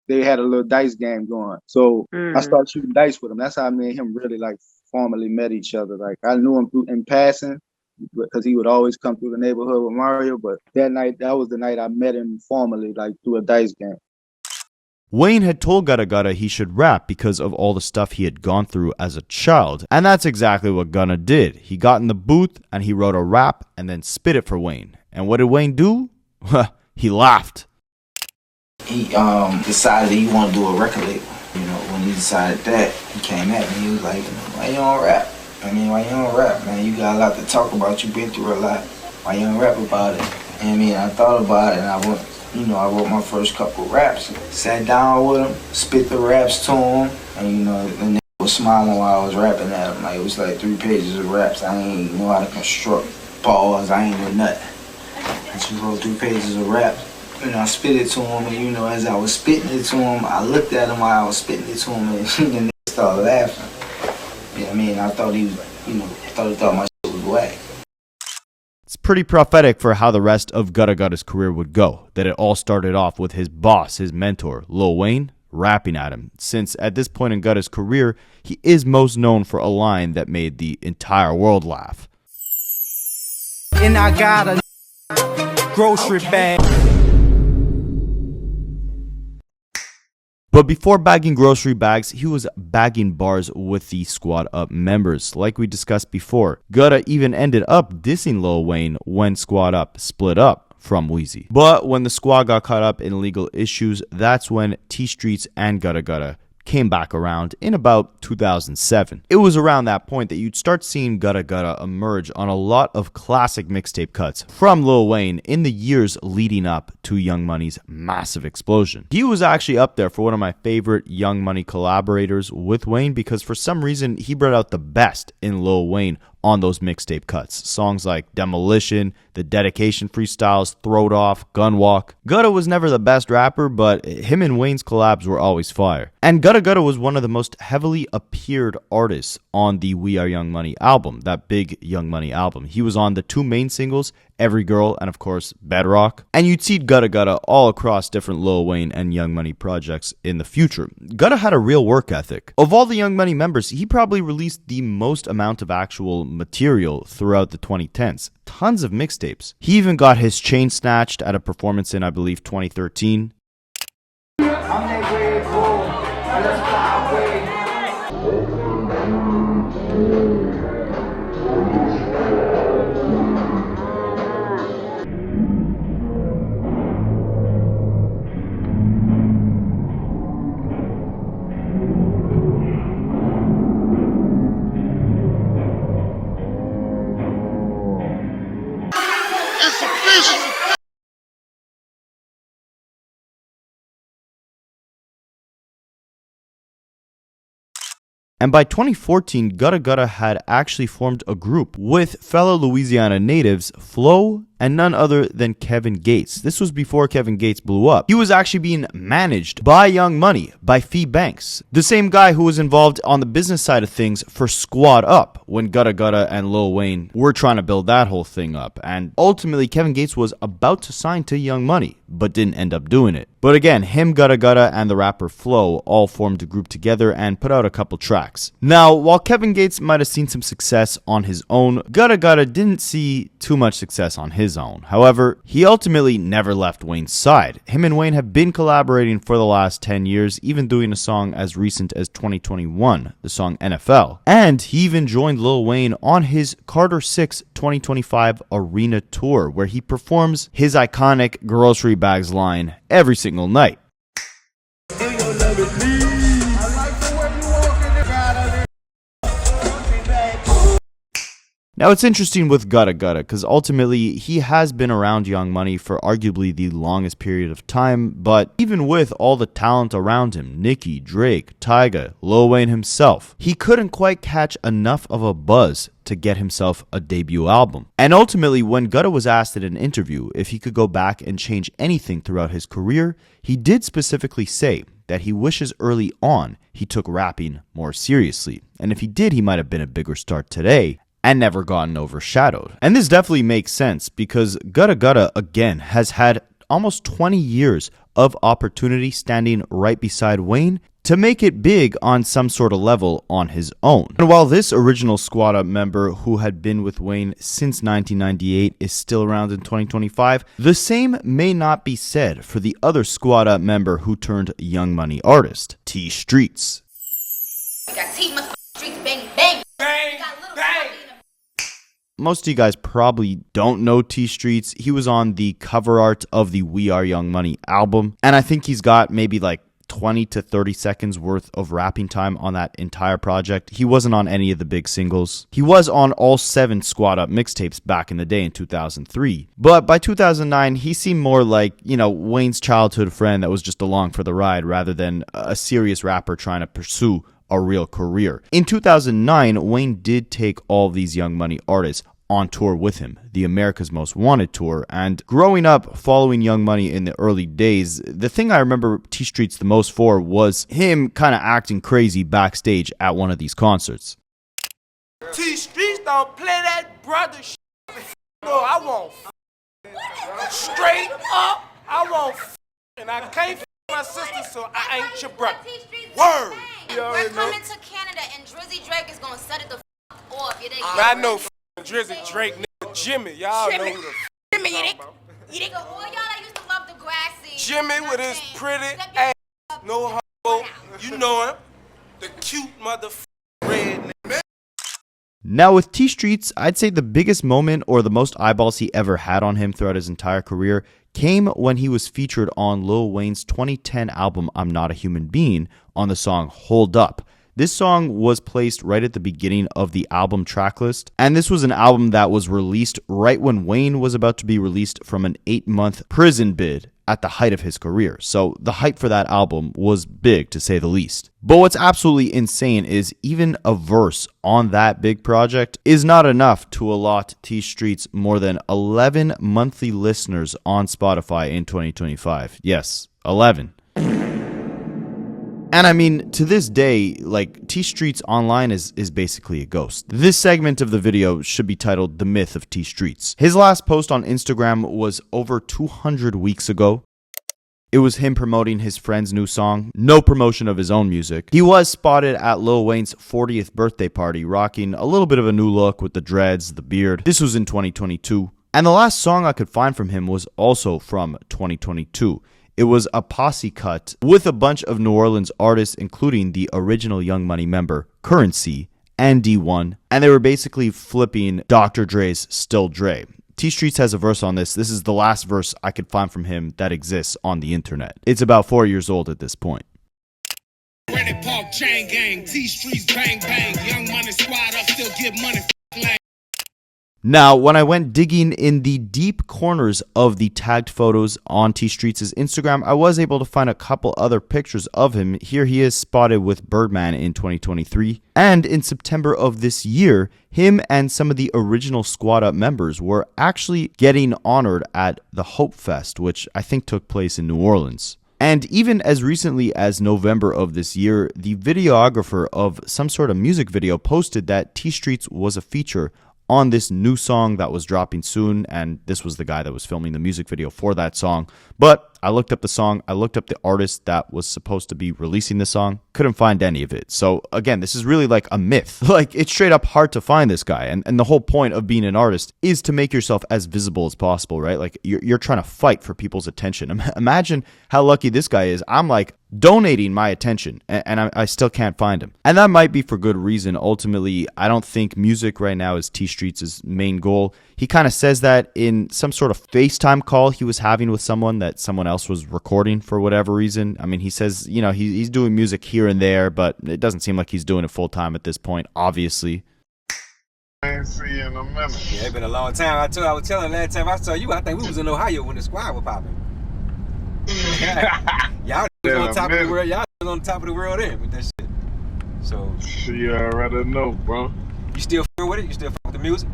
They had a little dice game going. So I started shooting dice with him. That's how me and him really like formally met each other. Like I knew him in passing because he would always come through the neighborhood with Mario. But that night, that was the night I met him formally, like through a dice game. Wayne had told Gudda Gudda he should rap because of all the stuff he had gone through as a child. And that's exactly what Gunna did. He got in the booth and he wrote a rap and then spit it for Wayne. And what did Wayne do? He laughed. He decided he wanted to do a record label. You know, when he decided that, he came at me. He was like, why you don't rap? I mean, why you don't rap, man? You got a lot to talk about. You've been through a lot. Why you don't rap about it? And I mean, I thought about it, and I wrote my first couple raps. Sat down with him, spit the raps to him, and you know, the nigga was smiling while I was rapping at him. Like, it was like 3 pages of raps. I ain't know how to construct pause. I ain't know nothing. I just wrote 3 pages of raps. You know, I spit it to him, and you know, as I was spitting it to him, I looked at him while I was spitting it to him, and the nigga started laughing. You know what I mean? I thought he was, you know, he thought my shit was whack. It's pretty prophetic for how the rest of Gudda Gudda's career would go, that it all started off with his boss, his mentor, Lil Wayne, rapping at him, since at this point in Gudda's career, he is most known for a line that made the entire world laugh. And I got a grocery bag. But before bagging grocery bags, he was bagging bars with the Squad Up members. Like we discussed before, Gudda even ended up dissing Lil Wayne when Squad Up split up from Weezy. But when the squad got caught up in legal issues, that's when T Streets and Gudda Gudda came back around in about 2007. It was around that point that you'd start seeing Gudda Gudda emerge on a lot of classic mixtape cuts from Lil Wayne in the years leading up to Young Money's massive explosion. He was actually up there for one of my favorite Young Money collaborators with Wayne because for some reason he brought out the best in Lil Wayne on those mixtape cuts. Songs like Demolition, the dedication freestyles, Throw It Off, Gun Walk. Gudda was never the best rapper, but him and Wayne's collabs were always fire. And Gudda Gudda was one of the most heavily appeared artists on the We Are Young Money album, that big Young Money album. He was on the two main singles, Every Girl and of course Bedrock. And you'd see Gudda Gudda all across different Lil Wayne and Young Money projects in the future. Gudda had a real work ethic. Of all the Young Money members, he probably released the most amount of actual material throughout the 2010s. Tons of mixtapes. He even got his chain snatched at a performance in, I believe, 2013. And by 2014, Gudda Gudda had actually formed a group with fellow Louisiana natives Flo and none other than Kevin Gates. This was before Kevin Gates blew up. He was actually being managed by Young Money, by Fee Banks, the same guy who was involved on the business side of things for Squad Up when Gudda Gudda and Lil Wayne were trying to build that whole thing up. And ultimately, Kevin Gates was about to sign to Young Money, but didn't end up doing it. But again, him, Gudda Gudda, and the rapper Flo all formed a group together and put out a couple tracks. Now, while Kevin Gates might have seen some success on his own, Gudda Gudda didn't see too much success on his own. However, he ultimately never left Wayne's side. Him and Wayne have been collaborating for the last 10 years, even doing a song as recent as 2021, the song NFL. And he even joined Lil Wayne on his Carter 6 2025 Arena Tour, where he performs his iconic grocery bags line every single night. Now, it's interesting with Gudda Gudda because ultimately he has been around Young Money for arguably the longest period of time, but even with all the talent around him, Nicki, Drake, Tyga, Lil Wayne himself, he couldn't quite catch enough of a buzz to get himself a debut album. And ultimately, when Gudda was asked in an interview if he could go back and change anything throughout his career, he did specifically say that he wishes early on he took rapping more seriously. And if he did, he might have been a bigger star today and never gotten overshadowed. And this definitely makes sense because Gudda Gudda, again, has had almost 20 years of opportunity standing right beside Wayne to make it big on some sort of level on his own. And while this original Squad Up member who had been with Wayne since 1998 is still around in 2025, the same may not be said for the other Squad Up member who turned Young Money artist, T Streets. We got T Streets, bang, bang. Bang, bang. Most of you guys probably don't know T Streets. He was on the cover art of the We Are Young Money album, and I think he's got maybe like 20 to 30 seconds worth of rapping time on that entire project. He wasn't on any of the big singles. He was on all 7 Squad Up mixtapes back in the day in 2003. But by 2009, he seemed more like, Wayne's childhood friend that was just along for the ride rather than a serious rapper trying to pursue a real career. In 2009, Wayne did take all these Young Money artists on tour with him, the America's Most Wanted tour. And growing up following Young Money in the early days, the thing I remember T Streets the most for was him kind of acting crazy backstage at one of these concerts. T Streets don't play that brother shit. No, I want straight up. I want and I can't my sister, so I ain't your brother. Word. We're coming to Canada, and Drizzy Drake is gonna set it the off. I know Drizzy Drake, nigga, Jimmy. Y'all know who the Jimmy, you think all y'all that used to love the grassy. Jimmy with his pretty ass, no homo. You know him, the cute motherfucker red nigga. Now with T Streets, I'd say the biggest moment or the most eyeballs he ever had on him throughout his entire career came when he was featured on Lil Wayne's 2010 album I'm Not a Human Being on the song Hold Up. This song was placed right at the beginning of the album tracklist, and this was an album that was released right when Wayne was about to be released from an 8-month prison bid at the height of his career. So the hype for that album was big, to say the least. But what's absolutely insane is even a verse on that big project is not enough to allot T Streets more than 11 monthly listeners on Spotify in 2025. Yes, 11. And I mean, to this day, like, T Streets online is basically a ghost. This segment of the video should be titled The Myth of T Streets. His last post on Instagram was over 200 weeks ago. It was him promoting his friend's new song, no promotion of his own music. He was spotted at Lil Wayne's 40th birthday party, rocking a little bit of a new look with the dreads, the beard. This was in 2022. And the last song I could find from him was also from 2022. It was a posse cut with a bunch of New Orleans artists, including the original Young Money member, Currency, and D1, and they were basically flipping Dr. Dre's Still Dre. T Streets has a verse on this. This is the last verse I could find from him that exists on the internet. It's about 4 years old at this point. Ready Park chain gang, T Streets bang bang, Young Money squad up, still get money. Now, when I went digging in the deep corners of the tagged photos on T Streets' Instagram, I was able to find a couple other pictures of him. Here he is spotted with Birdman in 2023. And in September of this year, him and some of the original Squad Up members were actually getting honored at the Hope Fest, which I think took place in New Orleans. And even as recently as November of this year, the videographer of some sort of music video posted that T Streets was a feature on this new song that was dropping soon, and this was the guy that was filming the music video for that song. But I looked up the song, I looked up the artist that was supposed to be releasing the song, couldn't find any of it. So again, this is really like a myth. Like, it's straight up hard to find this guy, and the whole point of being an artist is to make yourself as visible as possible, right? Like, you're trying to fight for people's attention. Imagine how lucky this guy is. I'm like donating my attention, and I still can't find him. And that might be for good reason. Ultimately, I don't think music right now is T Streets' main goal. He kind of says that in some sort of FaceTime call he was having with someone that someone else was recording for whatever reason. I mean, he says, you know, he's doing music here and there, but it doesn't seem like he's doing it full time at this point, obviously. I ain't see you in a minute. Yeah, it's been a long time. I was telling last time I saw you, I think we was in Ohio when the squad was popping. Y'all was on top of the world. Y'all was on top of the world then with that shit. So you already know, bro. You still f***ing with it? You still f***ing with the music?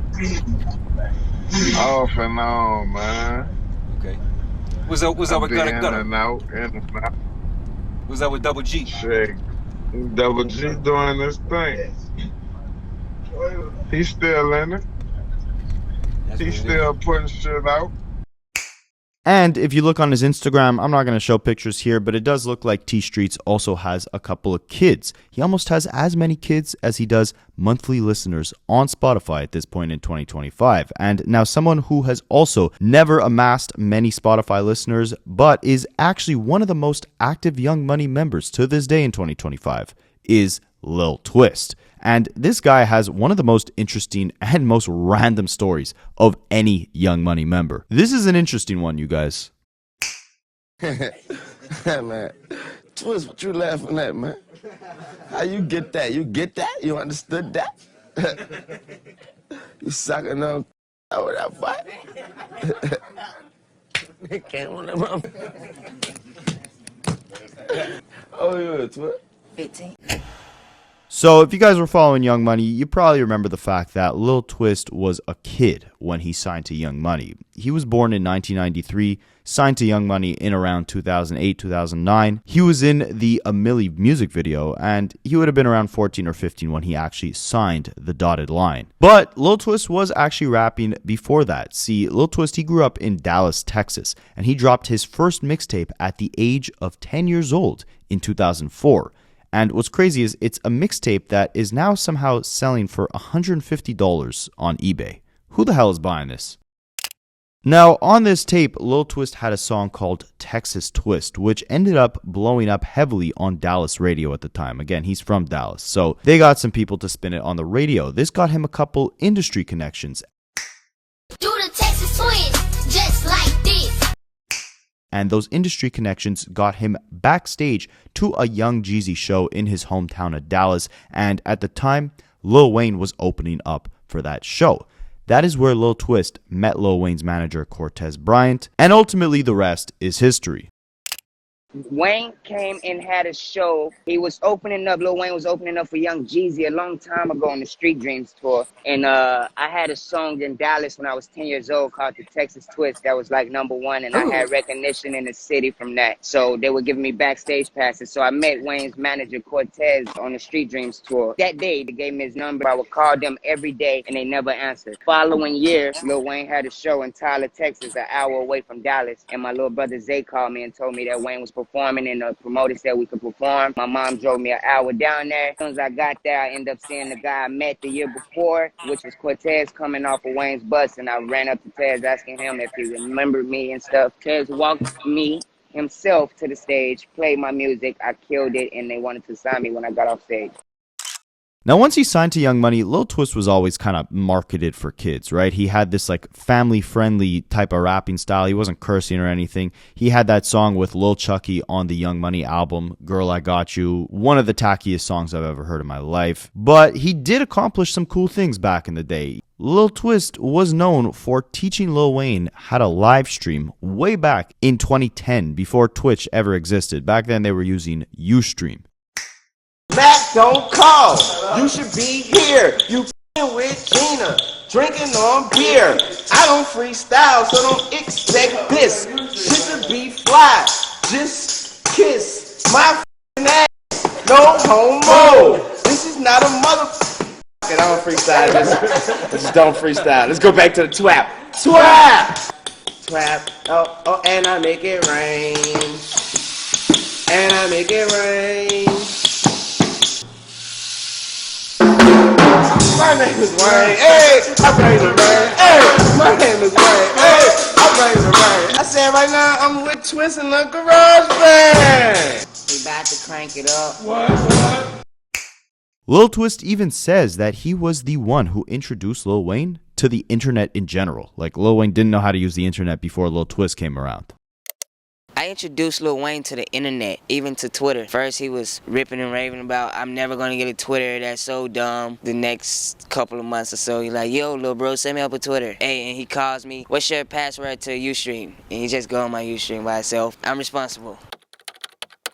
Off and on, man. Okay. What's up with Gudda Gudda? In and out. What's up with Double G? Shit. Double G doing this thing. He's still in it. He's still putting shit out. And if you look on his Instagram, I'm not going to show pictures here, but it does look like T Streets also has a couple of kids. He almost has as many kids as he does monthly listeners on Spotify at this point in 2025. And now someone who has also never amassed many Spotify listeners, but is actually one of the most active Young Money members to this day in 2025 is Lil Twist. And this guy has one of the most interesting and most random stories of any Young Money member. This is an interesting one, you guys. Man, Twist, what you laughing at, man? How you get that? You get that? You understood that? You sucking on over that fight? Can't want to. Oh, yeah, Twist. 15. So if you guys were following Young Money, you probably remember the fact that Lil Twist was a kid when he signed to Young Money. He was born in 1993, signed to Young Money in around 2008, 2009. He was in the A Milli music video, and he would have been around 14 or 15 when he actually signed the dotted line. But Lil Twist was actually rapping before that. See, Lil Twist, he grew up in Dallas, Texas, and he dropped his first mixtape at the age of 10 years old in 2004. And what's crazy is it's a mixtape that is now somehow selling for $150 on eBay. Who the hell is buying this? Now, on this tape, Lil Twist had a song called Texas Twist, which ended up blowing up heavily on Dallas radio at the time. Again, he's from Dallas, so they got some people to spin it on the radio. This got him a couple industry connections. Do the Texas Twist, just like this. And those industry connections got him backstage to a Young Jeezy show in his hometown of Dallas. And at the time, Lil Wayne was opening up for that show. That is where Lil Twist met Lil Wayne's manager Cortez Bryant, and ultimately the rest is history. Wayne came and had a show. He was opening up, Lil Wayne was opening up for Young Jeezy a long time ago on the Street Dreams tour. And I had a song in Dallas when I was 10 years old called The Texas Twist that was like #1, and I had recognition in the city from that. So they were giving me backstage passes. So I met Wayne's manager Cortez on the Street Dreams tour. That day, they gave me his number. I would call them every day and they never answered. Following year, Lil Wayne had a show in Tyler, Texas, an hour away from Dallas. And my little brother Zay called me and told me that Wayne was performing, and the promoter said we could perform. My mom drove me an hour down there. As soon as I got there, I ended up seeing the guy I met the year before, which was Cortez, coming off of Wayne's bus, and I ran up to Tez asking him if he remembered me and stuff. Tez walked me himself to the stage, played my music, I killed it, and they wanted to sign me when I got off stage. Now, once he signed to Young Money, Lil Twist was always kind of marketed for kids, right? He had this like family-friendly type of rapping style. He wasn't cursing or anything. He had that song with Lil Chuckee on the Young Money album, Girl, I Got You, one of the tackiest songs I've ever heard in my life. But he did accomplish some cool things back in the day. Lil Twist was known for teaching Lil Wayne how to live stream way back in 2010, before Twitch ever existed. Back then, they were using Ustream. Mac, don't call. You should be here. You with Gina, drinking on beer. I don't freestyle, so don't expect this. Shit to be fly. Just kiss my ass. No homo. This is not a motherfucker. I don't freestyle. Just don't freestyle. Let's go back to the twap. Twap. Twap. Oh, and I make it rain. And I make it rain. My name is Wayne, hey, I bring the rain, hey, my name is Wayne, hey, I bring the rain. I said right now, I'm with Twist in the garage band. We about to crank it up. What? Lil Twist even says that he was the one who introduced Lil Wayne to the internet in general. Like, Lil Wayne didn't know how to use the internet before Lil Twist came around. I introduced Lil Wayne to the internet, even to Twitter. First, he was ripping and raving about, I'm never going to get a Twitter, that's so dumb. The next couple of months or so, he's like, yo, little bro, set me up a Twitter. Hey, and he calls me, what's your password to Ustream? And he just go on my Ustream by himself. I'm responsible.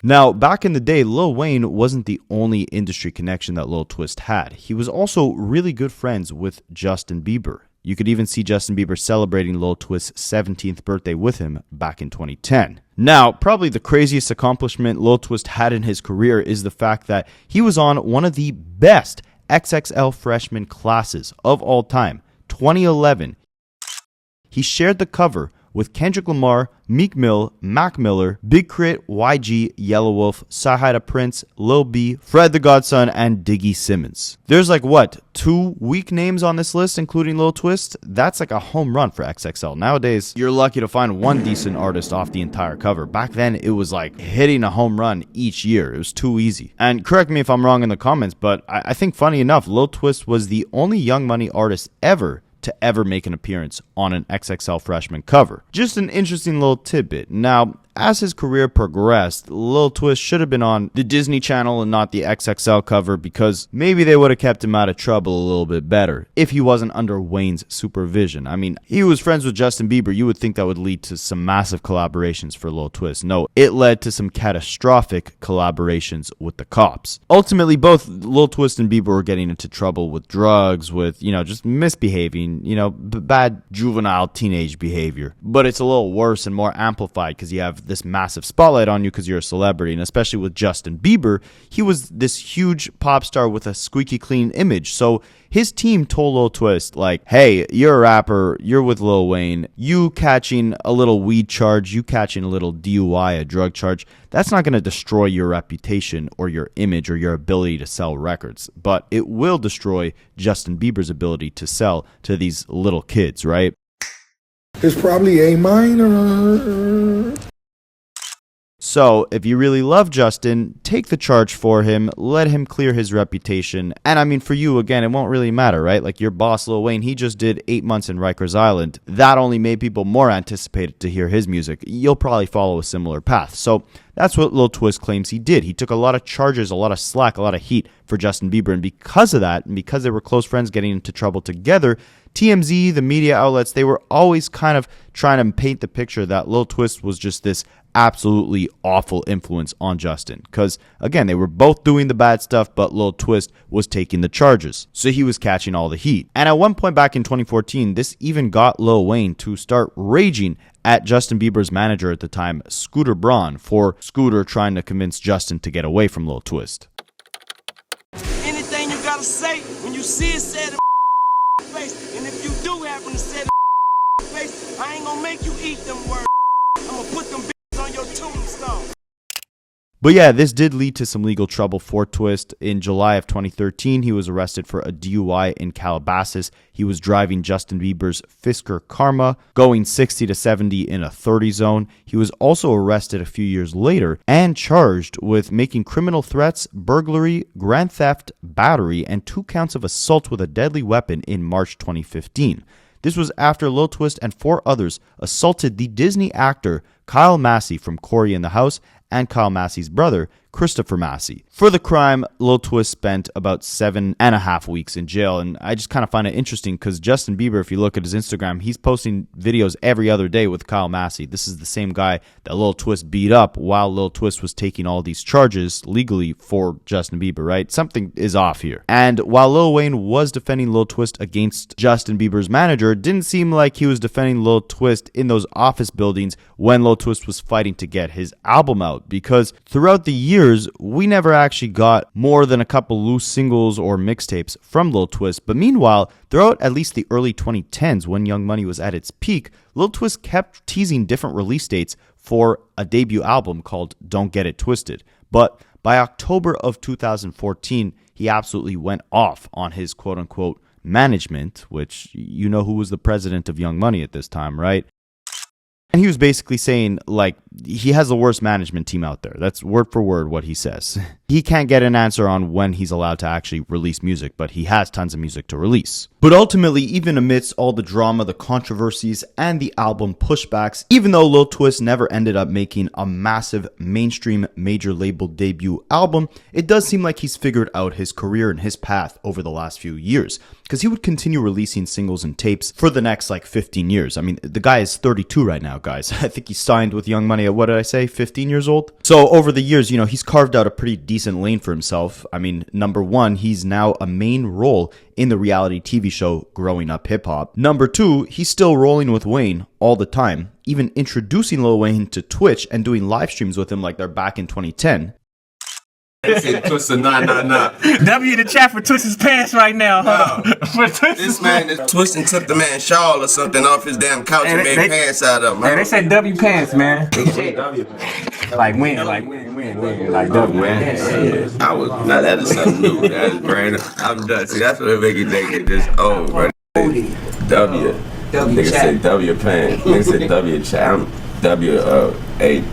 Now, back in the day, Lil Wayne wasn't the only industry connection that Lil Twist had. He was also really good friends with Justin Bieber. You could even see Justin Bieber celebrating Lil Twist's 17th birthday with him back in 2010. Now, probably the craziest accomplishment Lil Twist had in his career is the fact that he was on one of the best XXL freshman classes of all time, 2011. He shared the cover with Kendrick Lamar, Meek Mill, Mac Miller, Big Crit, YG, Yellow Wolf, Sahida Prince, Lil B, Fred the Godson, and Diggy Simmons. There's like, what, 2 weak names on this list, including Lil Twist? That's like a home run for XXL. Nowadays, you're lucky to find one decent artist off the entire cover. Back then, it was like hitting a home run each year. It was too easy. And correct me if I'm wrong in the comments, but I think funny enough, Lil Twist was the only Young Money artist ever to ever make an appearance on an XXL freshman cover. Just an interesting little tidbit. Now, as his career progressed, Lil Twist should have been on the Disney Channel and not the XXL cover, because maybe they would have kept him out of trouble a little bit better if he wasn't under Wayne's supervision. I mean, he was friends with Justin Bieber. You would think that would lead to some massive collaborations for Lil Twist. No, it led to some catastrophic collaborations with the cops. Ultimately, both Lil Twist and Bieber were getting into trouble with drugs, with, just misbehaving, bad juvenile teenage behavior. But it's a little worse and more amplified because you have this massive spotlight on you because you're a celebrity. And especially with Justin Bieber, he was this huge pop star with a squeaky clean image. So his team told Lil Twist, like, hey, you're a rapper, you're with Lil Wayne, you catching a little weed charge, you catching a little DUI, a drug charge, that's not going to destroy your reputation or your image or your ability to sell records. But it will destroy Justin Bieber's ability to sell to these little kids, right? It's probably A minor. So, if you really love Justin, take the charge for him, let him clear his reputation. And I mean, for you, again, it won't really matter, right? Like your boss, Lil Wayne, he just did 8 months in Rikers Island. That only made people more anticipated to hear his music. You'll probably follow a similar path. So, that's what Lil Twist claims he did. He took a lot of charges, a lot of slack, a lot of heat for Justin Bieber. And because of that, and because they were close friends getting into trouble together, TMZ, the media outlets, they were always kind of trying to paint the picture that Lil Twist was just this absolutely awful influence on Justin. Because, again, they were both doing the bad stuff, but Lil Twist was taking the charges. So he was catching all the heat. And at one point back in 2014, this even got Lil Wayne to start raging at Justin Bieber's manager at the time, Scooter Braun, for Scooter trying to convince Justin to get away from Lil Twist. Anything you gotta say when you see it said in face, and if you do happen to say it in face, I ain't gonna make you eat them words. I'm gonna put them bitches on your tombstone. But yeah, this did lead to some legal trouble for Twist. In July of 2013, he was arrested for a DUI in Calabasas. He was driving Justin Bieber's Fisker Karma, going 60 to 70 in a 30 zone. He was also arrested a few years later and charged with making criminal threats, burglary, grand theft, battery, and 2 counts of assault with a deadly weapon in March 2015. This was after Lil Twist and 4 others assaulted the Disney actor Kyle Massey from Cory in the House and Kyle Massey's brother, Christopher Massey. For the crime, Lil Twist spent about 7.5 weeks in jail, and I just kind of find it interesting because Justin Bieber, if you look at his Instagram, he's posting videos every other day with Kyle Massey. This is the same guy that Lil Twist beat up while Lil Twist was taking all these charges legally for Justin Bieber, right? Something is off here. And while Lil Wayne was defending Lil Twist against Justin Bieber's manager, it didn't seem like he was defending Lil Twist in those office buildings when Lil Twist was fighting to get his album out, because throughout the years, we never actually got more than a couple loose singles or mixtapes from Lil Twist. But meanwhile, throughout at least the early 2010s, when Young Money was at its peak, Lil Twist kept teasing different release dates for a debut album called Don't Get It Twisted. But by October of 2014, he absolutely went off on his quote-unquote management, which you know who was the president of Young Money at this time, right? And he was basically saying, like, he has the worst management team out there. That's word for word what he says. He can't get an answer on when he's allowed to actually release music, but he has tons of music to release. But ultimately, even amidst all the drama, the controversies, and the album pushbacks, even though Lil Twist never ended up making a massive mainstream major label debut album, it does seem like he's figured out his career and his path over the last few years, because he would continue releasing singles and tapes for the next, 15 years. I mean, the guy is 32 right now, guys. I think he signed with Young Money at, what did I say, 15 years old? So over the years, he's carved out a pretty decent lane for himself. I mean, number one, he's now a main role in the reality TV show Growing Up Hip Hop. Number two, he's still rolling with Wayne all the time, even introducing Lil Wayne to Twitch and doing live streams with him like they're back in 2010. Twisted, nah. W in the chat for Twist's pants right now, huh? This man is twisting, took the man's shawl or something off his damn couch and made pants out of him. Man, they said W pants, man. Like win, like W, man. I was, now that is something new. That is brand new. I'm done. See, that's what they make you think it just old, bro. W. Nigga said W pants. Nigga said W chat. I'm W-A-Y-E.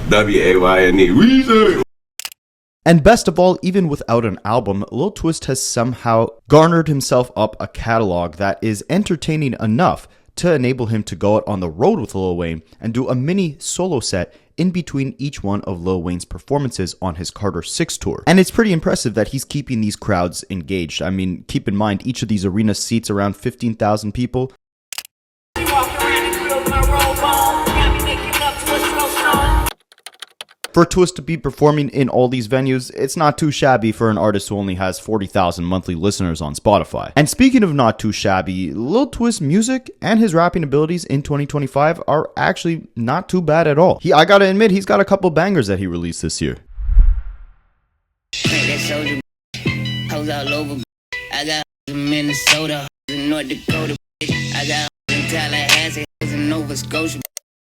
W-A-Y-N-E. Weezer. And best of all, even without an album, Lil Twist has somehow garnered himself up a catalog that is entertaining enough to enable him to go out on the road with Lil Wayne and do a mini solo set in between each one of Lil Wayne's performances on his Carter 6 tour. And it's pretty impressive that he's keeping these crowds engaged. I mean, keep in mind, each of these arenas seats around 15,000 people. For Twist to be performing in all these venues, it's not too shabby for an artist who only has 40,000 monthly listeners on Spotify. And speaking of not too shabby, Lil Twist's music and his rapping abilities in 2025 are actually not too bad at all. I gotta admit, he's got a couple bangers that he released this year. Hoes all over. I got in Minnesota, in North Dakota. I got in Tallahassee, in Nova Scotia.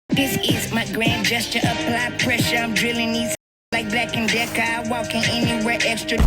This is my grand gesture, apply pressure. I'm drilling these like Black and Decker. I walking anywhere extra.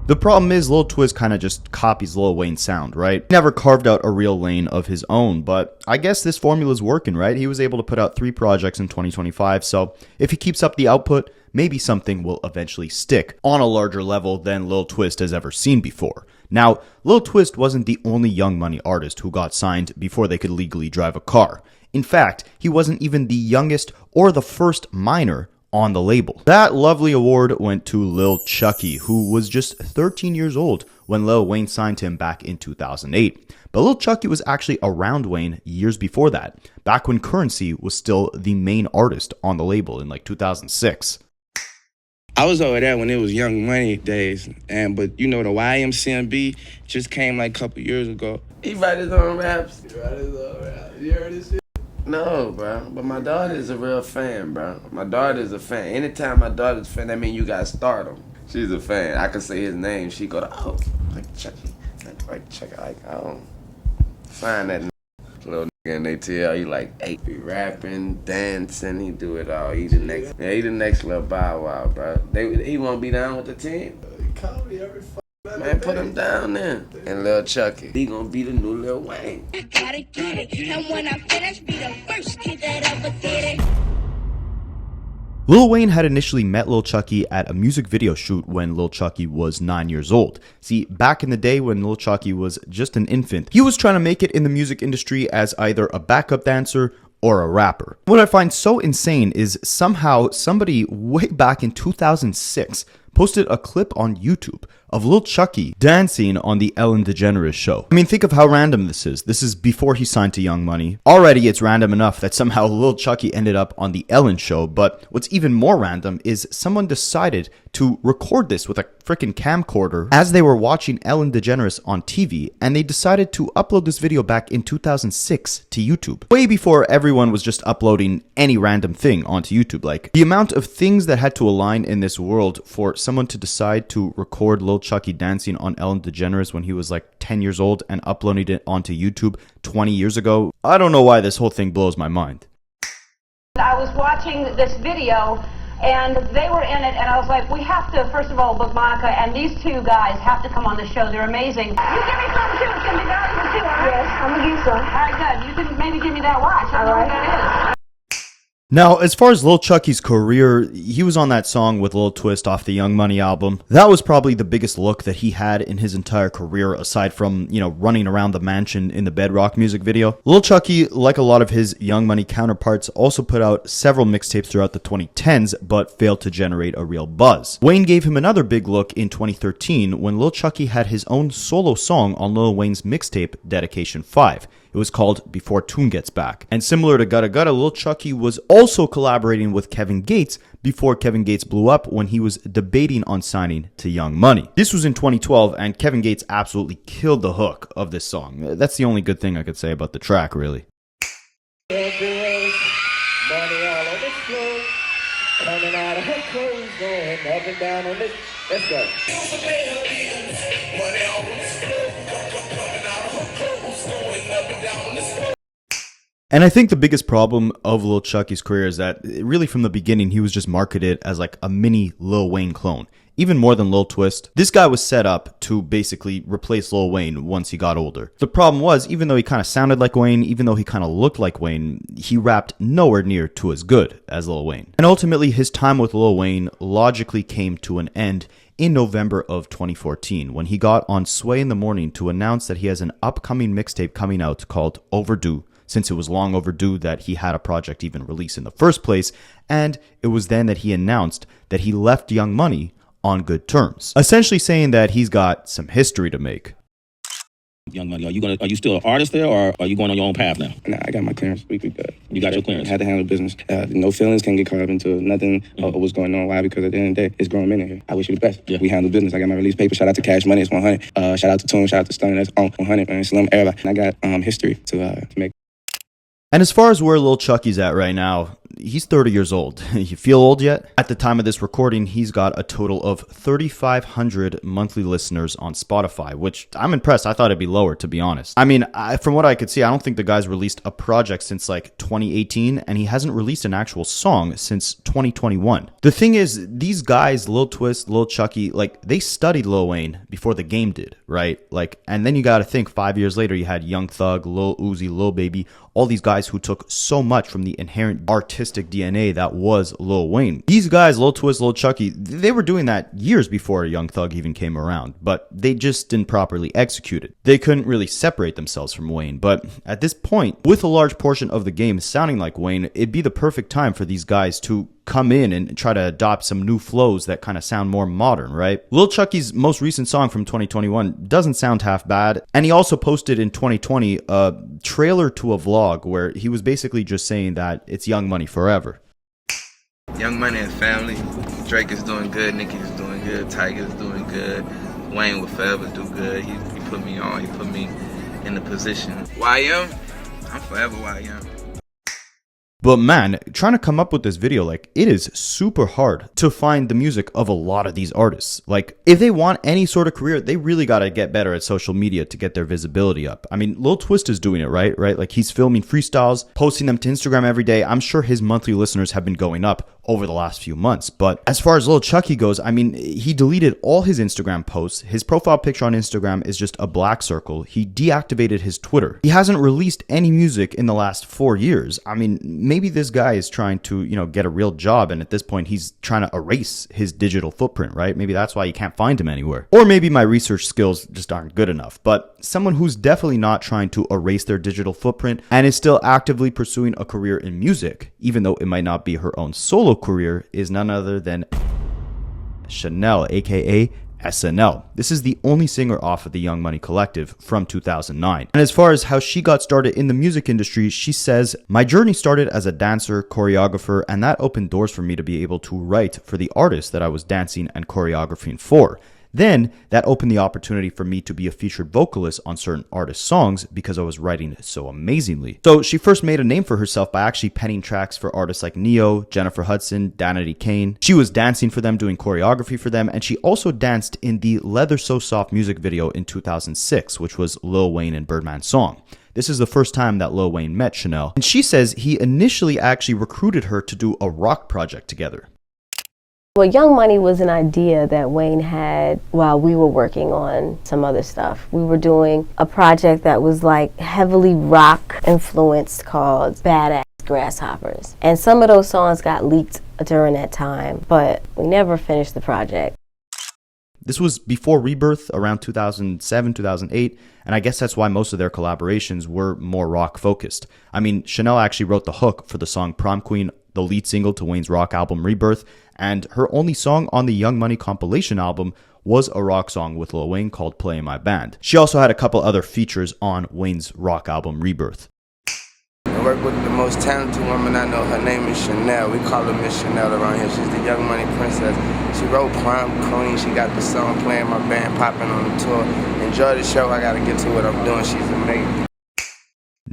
The problem is Lil Twist kind of just copies Lil Wayne's sound, right? Never carved out a real lane of his own, but I guess this formula's working, right? He was able to put out 3 projects in 2025, so if he keeps up the output, maybe something will eventually stick on a larger level than Lil Twist has ever seen before. Now, Lil Twist wasn't the only Young Money artist who got signed before they could legally drive a car. In fact, he wasn't even the youngest or the first minor on the label. That lovely award went to Lil Chuckee, who was just 13 years old when Lil Wayne signed him back in 2008. But Lil Chuckee was actually around Wayne years before that, back when Currency was still the main artist on the label in like 2006. I was over there when it was Young Money days, but you know the YMCMB just came like a couple years ago. He write his own raps. You heard this shit? No, bro. But my daughter's a real fan, bro. My daughter's a fan. Anytime my daughter's a fan, that mean you got stardom. She's a fan. I can say his name. She go, oh, like Chuckee. Like Chuckee. Like, I don't find that little nigga in ATL. He like, hey, be rapping, dancing. He do it all. He the next little Bow Wow, bro. He won't be down with the team. He call me every man, put him down there. And Lil Chuckee, he gonna be the new Lil Wayne. Gotta get it, and when I finish, be the first kid that ever did it. Lil Wayne had initially met Lil Chuckee at a music video shoot when Lil Chuckee was 9 years old. See, back in the day when Lil Chuckee was just an infant, he was trying to make it in the music industry as either a backup dancer or a rapper. What I find so insane is somehow somebody way back in 2006 posted a clip on YouTube of Lil Chuckee dancing on the Ellen DeGeneres show. I mean, think of how random this is. This is before he signed to Young Money. Already it's random enough that somehow Lil Chuckee ended up on the Ellen show, but what's even more random is someone decided to record this with a freaking camcorder as they were watching Ellen DeGeneres on TV, and they decided to upload this video back in 2006 to YouTube. Way before everyone was just uploading any random thing onto YouTube. Like, the amount of things that had to align in this world for someone to decide to record Lil Chuckee dancing on Ellen DeGeneres when he was like 10 years old and uploading it onto YouTube 20 years ago. I don't know why this whole thing blows my mind. I was watching this video and they were in it and I was like, we have to, first of all, book Monica and these two guys have to come on the show. They're amazing. You give me some too. It's going to be valuable too, all right? Yes, I'm going to give you some. All right, good. You can maybe give me that watch. I don't know what that is. Now, as far as Lil Chuckee's career, he was on that song with Lil Twist off the Young Money album. That was probably the biggest look that he had in his entire career, aside from, running around the mansion in the Bedrock music video. Lil Chuckee, like a lot of his Young Money counterparts, also put out several mixtapes throughout the 2010s, but failed to generate a real buzz. Wayne gave him another big look in 2013 when Lil Chuckee had his own solo song on Lil Wayne's mixtape, Dedication 5. It was called Before Tune Gets Back. And similar to Gudda Gudda, Lil Chuckee was also collaborating with Kevin Gates before Kevin Gates blew up when he was debating on signing to Young Money. This was in 2012, and Kevin Gates absolutely killed the hook of this song. That's the only good thing I could say about the track, really. Money all on this floor, coming out of her clothes, going up and down on this. Let's go. And I think the biggest problem of Lil Chuckee's career is that really from the beginning he was just marketed as like a mini Lil Wayne clone. Even more than Lil Twist. This guy was set up to basically replace Lil Wayne once he got older. The problem was, even though he kind of sounded like Wayne, even though he kind of looked like Wayne, he rapped nowhere near to as good as Lil Wayne. And ultimately his time with Lil Wayne logically came to an end in November of 2014 when he got on Sway in the Morning to announce that he has an upcoming mixtape coming out called Overdue, since it was long overdue that he had a project even released in the first place, and it was then that he announced that he left Young Money on good terms, essentially saying that he's got some history to make. Young Money, are you still an artist there, or are you going on your own path now? Nah, I got my clearance. We good. You got your clearance. Had to handle business. No feelings can get caught up into nothing. What's going on? Why? Because at the end of the day, it's grown men in here. I wish you the best. Yeah. We handle business. I got my release paper. Shout out to Cash Money. It's 100. Shout out to Tune. Shout out to Stun. That's on 100. Man, Slim. Everybody. And I got history to make. And as far as where Lil Chuckee's at right now, he's 30 years old. You feel old yet? At the time of this recording, he's got a total of 3,500 monthly listeners on Spotify, which I'm impressed. I thought it'd be lower, to be honest. I mean, from what I could see, I don't think the guy's released a project since like 2018, and he hasn't released an actual song since 2021. The thing is, these guys, Lil Twist, Lil Chuckee, like, they studied Lil Wayne before the game did, right? Like, and then you gotta think 5 years later, you had Young Thug, Lil Uzi, Lil Baby, all these guys who took so much from the inherent artistic DNA that was Lil Wayne. These guys, Lil Twist, Lil Chuckee, they were doing that years before Young Thug even came around, but they just didn't properly execute it. They couldn't really separate themselves from Wayne, but at this point, with a large portion of the game sounding like Wayne, it'd be the perfect time for these guys to come in and try to adopt some new flows that kind of sound more modern, right? Lil Chuckee's most recent song from 2021 doesn't sound half bad. And he also posted in 2020 a trailer to a vlog where he was basically just saying that it's Young Money forever. Young Money and family. Drake is doing good, Nicki is doing good, Tyga is doing good, Wayne will forever do good. He put me on, he put me in the position. YM, I'm forever YM. But man, trying to come up with this video, like, it is super hard to find the music of a lot of these artists. Like, if they want any sort of career, they really got to get better at social media to get their visibility up. I mean, Lil Twist is doing it, right? Like, he's filming freestyles, posting them to Instagram every day. I'm sure his monthly listeners have been going up over the last few months. But as far as Lil Chuckee goes, I mean, he deleted all his Instagram posts. His profile picture on Instagram is just a black circle. He deactivated his Twitter. He hasn't released any music in the last 4 years. I mean, maybe this guy is trying to, get a real job, and at this point he's trying to erase his digital footprint, right? Maybe that's why you can't find him anywhere. Or maybe my research skills just aren't good enough. But someone who's definitely not trying to erase their digital footprint and is still actively pursuing a career in music, even though it might not be her own solo career, is none other than Shannel, aka SNL. This is the only singer off of the Young Money Collective from 2009. And as far as how she got started in the music industry, she says, "My journey started as a dancer, choreographer, and that opened doors for me to be able to write for the artists that I was dancing and choreographing for. Then that opened the opportunity for me to be a featured vocalist on certain artists' songs because I was writing so amazingly." So she first made a name for herself by actually penning tracks for artists like Neo, Jennifer Hudson, Danity Kane. She was dancing for them, doing choreography for them, and she also danced in the Leather So Soft music video in 2006, which was Lil Wayne and Birdman's song. This is the first time that Lil Wayne met Shannel, and she says he initially actually recruited her to do a rock project together. Well, Young Money was an idea that Wayne had while we were working on some other stuff. We were doing a project that was like heavily rock influenced called Bada Grasshoppers. And some of those songs got leaked during that time, but we never finished the project. This was before Rebirth, around 2007, 2008, and I guess that's why most of their collaborations were more rock focused. I mean, Shannel actually wrote the hook for the song Prom Queen, the lead single to Wayne's rock album Rebirth, and her only song on the Young Money compilation album was a rock song with Lil Wayne called Play in My Band. She also had a couple other features on Wayne's rock album Rebirth. I work with the most talented woman I know. Her name is Shannel. We call her Miss Shannel around here. She's the Young Money princess. She wrote Prom Queen. She got the song Playing My Band popping on the tour. Enjoy the show. I gotta get to what I'm doing. She's amazing.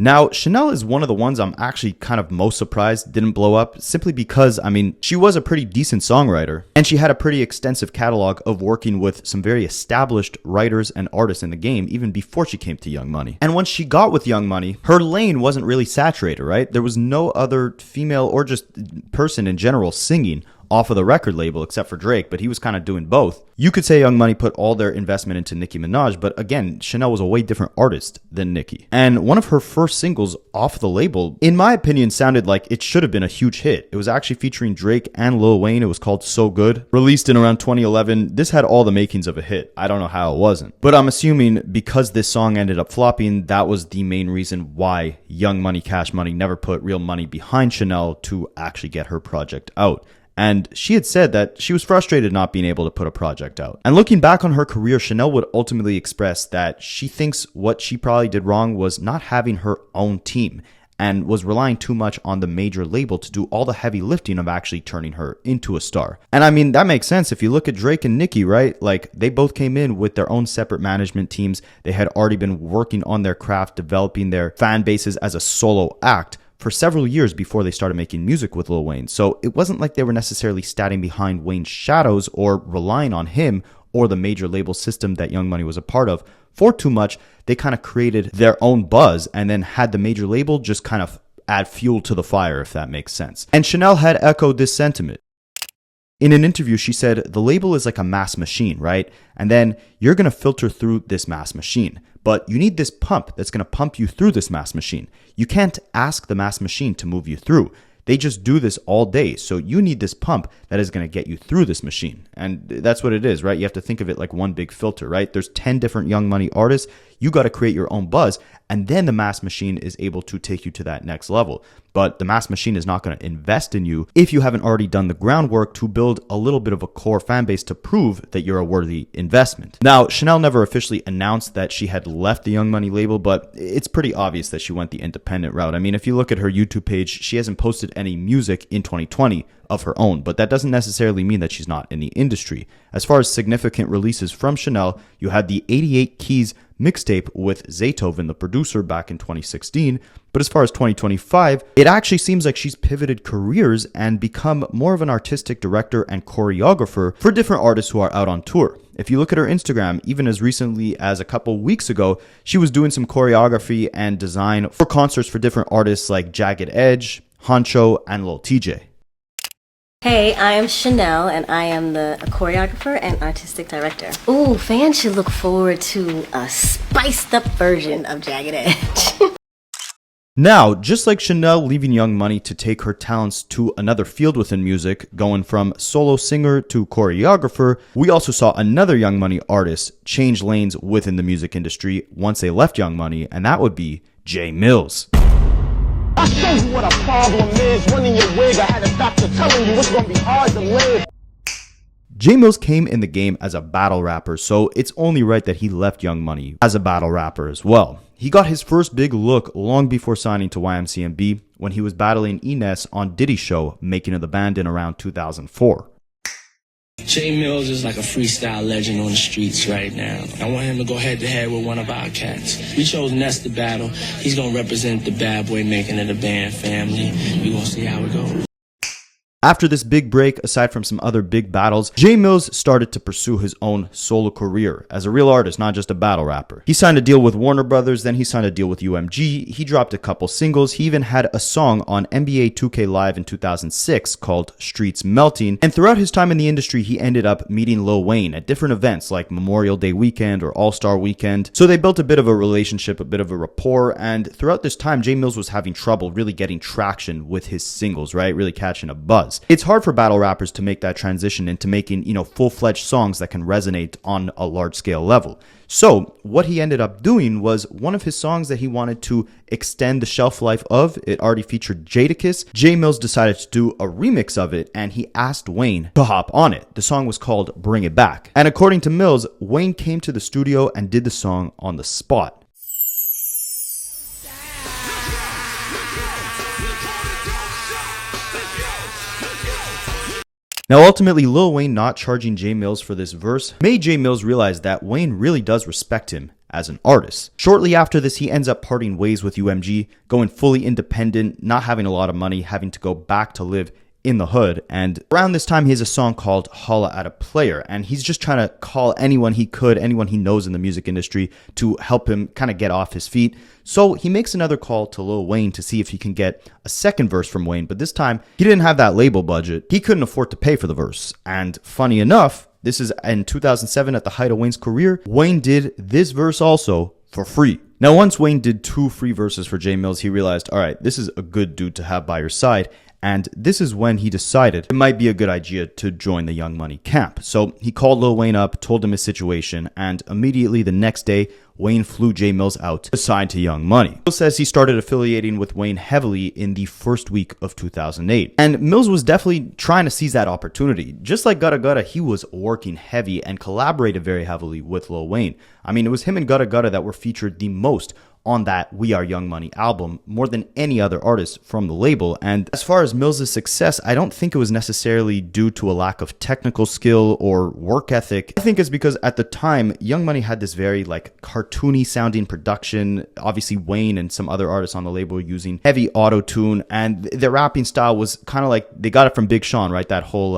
Now, Shannel is one of the ones I'm actually kind of most surprised didn't blow up, simply because, I mean, she was a pretty decent songwriter, and she had a pretty extensive catalog of working with some very established writers and artists in the game even before she came to Young Money. And once she got with Young Money, her lane wasn't really saturated, right? There was no other female or just person in general singing off of the record label except for Drake, but he was kind of doing both. You could say Young Money put all their investment into Nicki Minaj, but again, Shannel was a way different artist than Nicki. And one of her first singles off the label, in my opinion, sounded like it should have been a huge hit. It was actually featuring Drake and Lil Wayne. It was called So Good. Released in around 2011, this had all the makings of a hit. I don't know how it wasn't. But I'm assuming because this song ended up flopping, that was the main reason why Young Money, Cash Money never put real money behind Shannel to actually get her project out. And she had said that she was frustrated not being able to put a project out. And looking back on her career, Shannel would ultimately express that she thinks what she probably did wrong was not having her own team and was relying too much on the major label to do all the heavy lifting of actually turning her into a star. And I mean, that makes sense if you look at Drake and Nicki, right? Like, they both came in with their own separate management teams. They had already been working on their craft, developing their fan bases as a solo act for several years before they started making music with Lil Wayne. So it wasn't like they were necessarily standing behind Wayne's shadows or relying on him or the major label system that Young Money was a part of for too much. They kind of created their own buzz and then had the major label just kind of add fuel to the fire, if that makes sense. And Shannel had echoed this sentiment. In an interview, she said, "The label is like a mass machine, right? And then you're going to filter through this mass machine. But you need this pump that's going to pump you through this mass machine. You can't ask the mass machine to move you through. They just do this all day. So you need this pump that is going to get you through this machine." And that's what it is, right? You have to think of it like one big filter, right? There's 10 different Young Money artists. You got to create your own buzz, and then the mass machine is able to take you to that next level. But the mass machine is not going to invest in you if you haven't already done the groundwork to build a little bit of a core fan base to prove that you're a worthy investment. Now, Shannel never officially announced that she had left the Young Money label, but it's pretty obvious that she went the independent route. I mean, if you look at her YouTube page, she hasn't posted any music in 2020 of her own, but that doesn't necessarily mean that she's not in the industry. As far as significant releases from Shannel, you had the 88 Keys mixtape with Zaytoven, the producer, back in 2016. But as far as 2025, it actually seems like she's pivoted careers and become more of an artistic director and choreographer for different artists who are out on tour. If you look at her Instagram, even as recently as a couple weeks ago, she was doing some choreography and design for concerts for different artists like Jagged Edge, Honcho, and Lil TJ. Hey, I am Shannel, and I am the choreographer and artistic director. Ooh, fans should look forward to a spiced up version of Jagged Edge. Now, just like Shannel leaving Young Money to take her talents to another field within music, going from solo singer to choreographer, we also saw another Young Money artist change lanes within the music industry once they left Young Money, and that would be Jae Millz. I showed you what a problem is. Running your wig, I had a doctor telling you it's gonna be hard to live. Jae Millz came in the game as a battle rapper, so it's only right that he left Young Money as a battle rapper as well. He got his first big look long before signing to YMCMB when he was battling Ines on Diddy's show, making of the band in around 2004. Jae Millz is like a freestyle legend on the streets right now. I want him to go head to head with one of our cats. We chose Ness to battle. He's gonna represent the bad boy making of the band family. We gonna see how it goes. After this big break, aside from some other big battles, Jae Millz started to pursue his own solo career as a real artist, not just a battle rapper. He signed a deal with Warner Brothers, then he signed a deal with UMG, he dropped a couple singles, he even had a song on NBA 2K Live in 2006 called Streets Melting, and throughout his time in the industry, he ended up meeting Lil Wayne at different events like Memorial Day Weekend or All-Star Weekend, so they built a bit of a relationship, a bit of a rapport, and throughout this time, Jae Millz was having trouble really getting traction with his singles, right? Really catching a buzz. It's hard for battle rappers to make that transition into making, full-fledged songs that can resonate on a large-scale level. So what he ended up doing was one of his songs that he wanted to extend the shelf life of. It already featured Jadakiss. Jae Millz decided to do a remix of it, and he asked Wayne to hop on it. The song was called Bring It Back. And according to Millz, Wayne came to the studio and did the song on the spot. Now, ultimately, Lil Wayne not charging Jae Millz for this verse made Jae Millz realize that Wayne really does respect him as an artist. Shortly after this, he ends up parting ways with UMG, going fully independent, not having a lot of money, having to go back to live in the hood. And around this time, he has a song called Holla at a Player, and he's just trying to call anyone he could, anyone he knows in the music industry, to help him kind of get off his feet. So he makes another call to Lil Wayne to see if he can get a second verse from Wayne, but this time he didn't have that label budget. He couldn't afford to pay for the verse. And funny enough, this is in 2007 at the height of Wayne's career, Wayne did this verse also for free. Now, once Wayne did 2 free verses for Jae Millz, he realized, all right, this is a good dude to have by your side. And this is when he decided it might be a good idea to join the Young Money camp. So he called Lil Wayne up, told him his situation, and immediately the next day, Wayne flew Jae Millz out to sign to Young Money. Millz says he started affiliating with Wayne heavily in the first week of 2008. And Millz was definitely trying to seize that opportunity. Just like Gudda Gudda, he was working heavy and collaborated very heavily with Lil Wayne. I mean, it was him and Gudda Gudda that were featured the most on that We Are Young Money album, more than any other artist from the label. And as far as Millz' success, I don't think it was necessarily due to a lack of technical skill or work ethic. I think it's because at the time, Young Money had this very cartoony sounding production. Obviously, Wayne and some other artists on the label were using heavy auto-tune, and their rapping style was kind of like, they got it from Big Sean, right? That whole,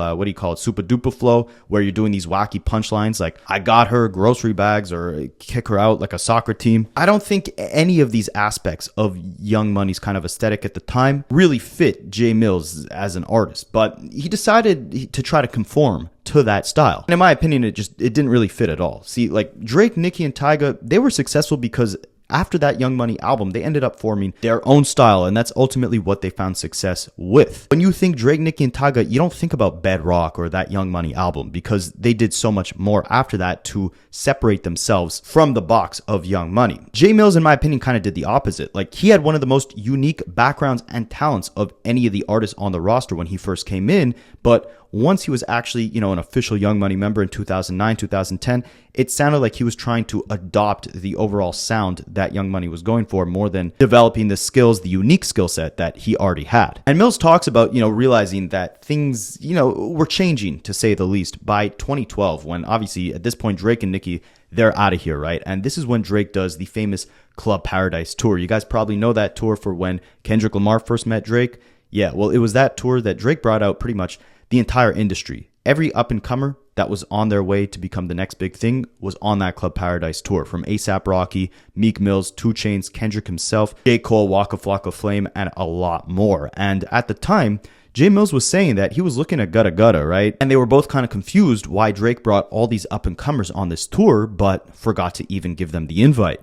super duper flow, where you're doing these wacky punchlines like, I got her, grocery bags, or kick her out like a soccer team. I don't think any of these aspects of Young Money's kind of aesthetic at the time really fit Jae Millz as an artist, but he decided to try to conform to that style. And in my opinion, it didn't really fit at all. See, like Drake, Nicki, and Tyga, they were successful because after that Young Money album, they ended up forming their own style, and that's ultimately what they found success with. When you think Drake, Nicki, and Tyga, you don't think about Bedrock or that Young Money album, because they did so much more after that to separate themselves from the box of Young Money. Jae Millz, in my opinion, kind of did the opposite. Like, he had one of the most unique backgrounds and talents of any of the artists on the roster when he first came in, but once he was actually, you know, an official Young Money member in 2009, 2010, it sounded like he was trying to adopt the overall sound that Young Money was going for more than developing the skills, the unique skill set that he already had. And Millz talks about, you know, realizing that things, you know, were changing, to say the least, by 2012, when obviously at this point Drake and Nicki, they're out of here, right? And this is when Drake does the famous Club Paradise tour. You guys probably know that tour for when Kendrick Lamar first met Drake. Yeah, well, it was that tour that Drake brought out pretty much the entire industry. Every up-and-comer that was on their way to become the next big thing was on that Club Paradise tour, from A$AP Rocky, Meek Mills, 2 Chainz, Kendrick himself, J. Cole, Waka Flocka Flame, and a lot more. And at the time, Jae Millz was saying that he was looking at Gudda Gudda, right? And they were both kind of confused why Drake brought all these up-and-comers on this tour, but forgot to even give them the invite.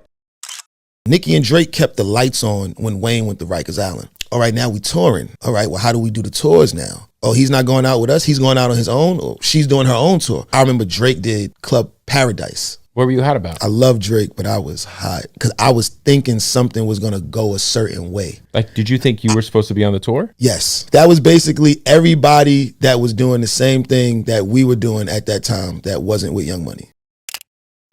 Nicki and Drake kept the lights on when Wayne went to Rikers Island. All right, now we touring. All right, well, how do we do the tours now? Oh, he's not going out with us. He's going out on his own. Or she's doing her own tour. I remember Drake did Club Paradise. What were you hot about? I love Drake, but I was hot because I was thinking something was going to go a certain way. Like, did you think you were supposed to be on the tour? Yes. That was basically everybody that was doing the same thing that we were doing at that time that wasn't with Young Money.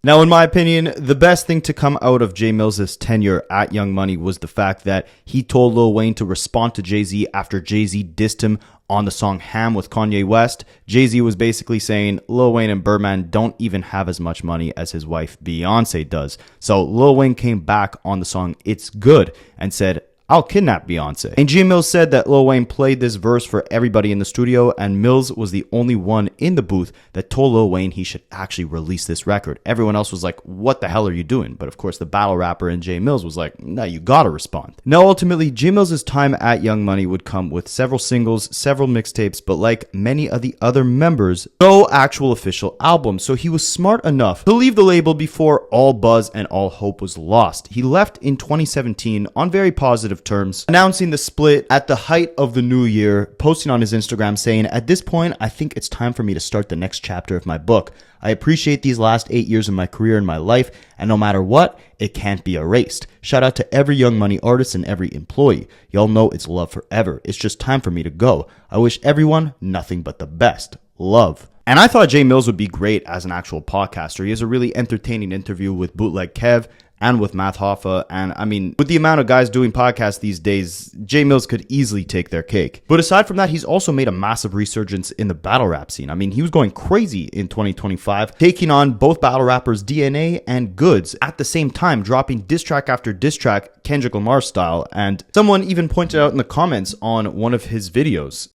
Now, in my opinion, the best thing to come out of Jae Millz' tenure at Young Money was the fact that he told Lil Wayne to respond to Jay-Z after Jay-Z dissed him on the song Ham with Kanye West. Jay-Z was basically saying Lil Wayne and Birdman don't even have as much money as his wife Beyonce does. So Lil Wayne came back on the song It's Good and said, I'll kidnap Beyonce. And Jae Millz said that Lil Wayne played this verse for everybody in the studio, and Millz was the only one in the booth that told Lil Wayne he should actually release this record. Everyone else was like, what the hell are you doing? But of course, the battle rapper in Jae Millz was like, no, you gotta respond. Now, ultimately, Jae Millz' time at Young Money would come with several singles, several mixtapes, but like many of the other members, no actual official album. So he was smart enough to leave the label before all buzz and all hope was lost. He left in 2017 on very positive terms, announcing the split at the height of the new year, posting on his Instagram saying, at this point, I think it's time for me to start the next chapter of my book. I appreciate these last 8 years of my career and my life, and no matter what, it can't be erased. Shout out to every Young Money artist and every employee. Y'all know it's love forever. It's just time for me to go. I wish everyone nothing but the best. Love. And I thought Jae Millz would be great as an actual podcaster. He has a really entertaining interview with Bootleg Kev and with Math Hoffa. And I mean, with the amount of guys doing podcasts these days, Jae Millz could easily take their cake. But aside from that, he's also made a massive resurgence in the battle rap scene. I mean, he was going crazy in 2025, taking on both battle rappers DNA and Goods at the same time, dropping diss track after diss track, Kendrick Lamar style. And someone even pointed out in the comments on one of his videos,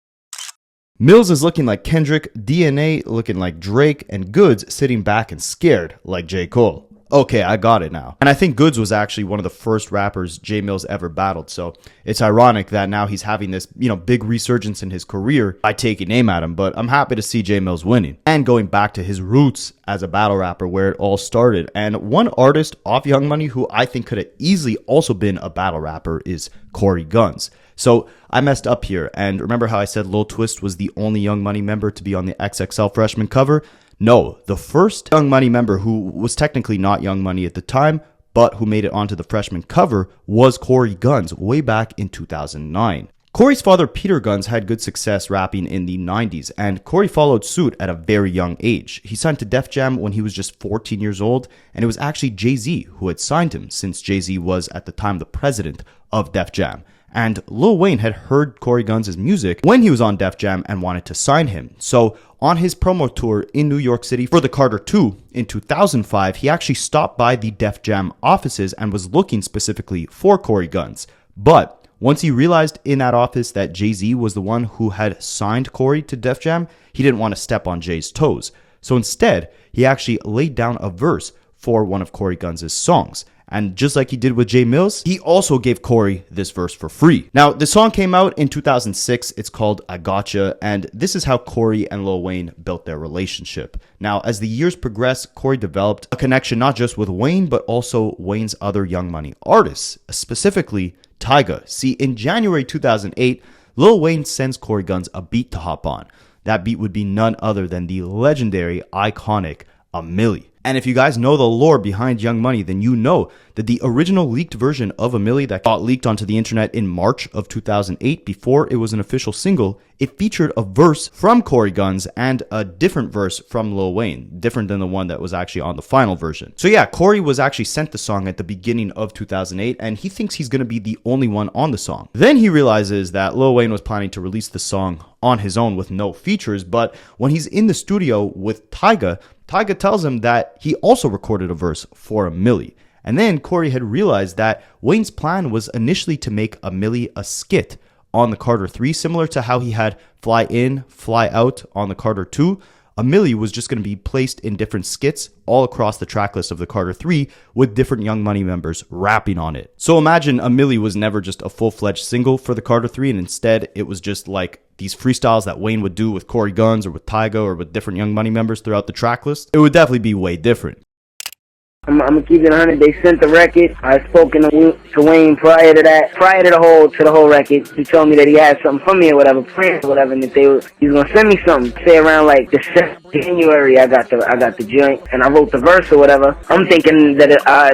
Millz is looking like Kendrick, DNA looking like Drake, and Goods sitting back and scared like J. Cole. Okay, I got it now. And I think Goods was actually one of the first rappers Jae Millz ever battled, so it's ironic that now he's having this, big resurgence in his career by taking aim at him, but I'm happy to see Jae Millz winning and going back to his roots as a battle rapper where it all started. And one artist off Young Money who I think could have easily also been a battle rapper is Cory Gunz. So I messed up here, and remember how I said Lil Twist was the only Young Money member to be on the XXL freshman cover? No, the first Young Money member who was technically not Young Money at the time, but who made it onto the freshman cover was Cory Gunz way back in 2009. Cory's father, Peter Gunz, had good success rapping in the 90s, and Cory followed suit at a very young age. He signed to Def Jam when he was just 14 years old, and it was actually Jay-Z who had signed him, since Jay-Z was at the time the president of Def Jam. And Lil Wayne had heard Cory Gunz' music when he was on Def Jam and wanted to sign him. So on his promo tour in New York City for the Carter 2 in 2005, he actually stopped by the Def Jam offices and was looking specifically for Cory Gunz. But once he realized in that office that Jay-Z was the one who had signed Cory to Def Jam, he didn't want to step on Jay's toes. So instead, he actually laid down a verse for one of Cory Gunz' songs. And just like he did with Jae Millz, he also gave Cory this verse for free. Now, the song came out in 2006. It's called I Gotcha, and this is how Cory and Lil Wayne built their relationship. Now, as the years progressed, Cory developed a connection not just with Wayne, but also Wayne's other Young Money artists, specifically Tyga. See, in January 2008, Lil Wayne sends Cory Gunz a beat to hop on. That beat would be none other than the legendary, iconic A Milli. And if you guys know the lore behind Young Money, then you know that the original leaked version of A Milli that got leaked onto the internet in March of 2008, before it was an official single, it featured a verse from Cory Gunz and a different verse from Lil Wayne, different than the one that was actually on the final version. So yeah, Cory was actually sent the song at the beginning of 2008, and he thinks he's going to be the only one on the song. Then he realizes that Lil Wayne was planning to release the song on his own with no features, but when he's in the studio with Tyga tells him that he also recorded a verse for A Milli. And then Cory had realized that Wayne's plan was initially to make A Milli a skit on the Carter 3, similar to how he had Fly In, Fly Out on the Carter 2. A Milli was just going to be placed in different skits all across the tracklist of the Carter 3 with different Young Money members rapping on it. So imagine A Milli was never just a full-fledged single for the Carter 3, and instead it was just like these freestyles that Wayne would do with Cory Gunz or with Tyga or with different Young Money members throughout the tracklist. It would definitely be way different. I'm gonna keep it 100. They sent the record. I spoken to Wayne prior to that, prior to the whole record. He told me that he had something for me or whatever, plans or whatever, and that he was gonna send me something. Say around like the 7th of January, I got the joint, and I wrote the verse or whatever. I'm thinking that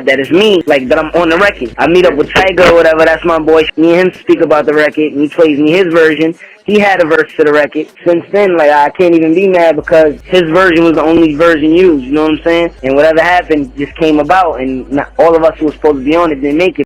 that it's me, like that I'm on the record. I meet up with Tyga or whatever. That's my boy. Me and him speak about the record, and he plays me his version. He had a verse to the record. Since then, like, I can't even be mad because his version was the only version used, you know what I'm saying? And whatever happened just came about, and not all of us who were supposed to be on it didn't make it.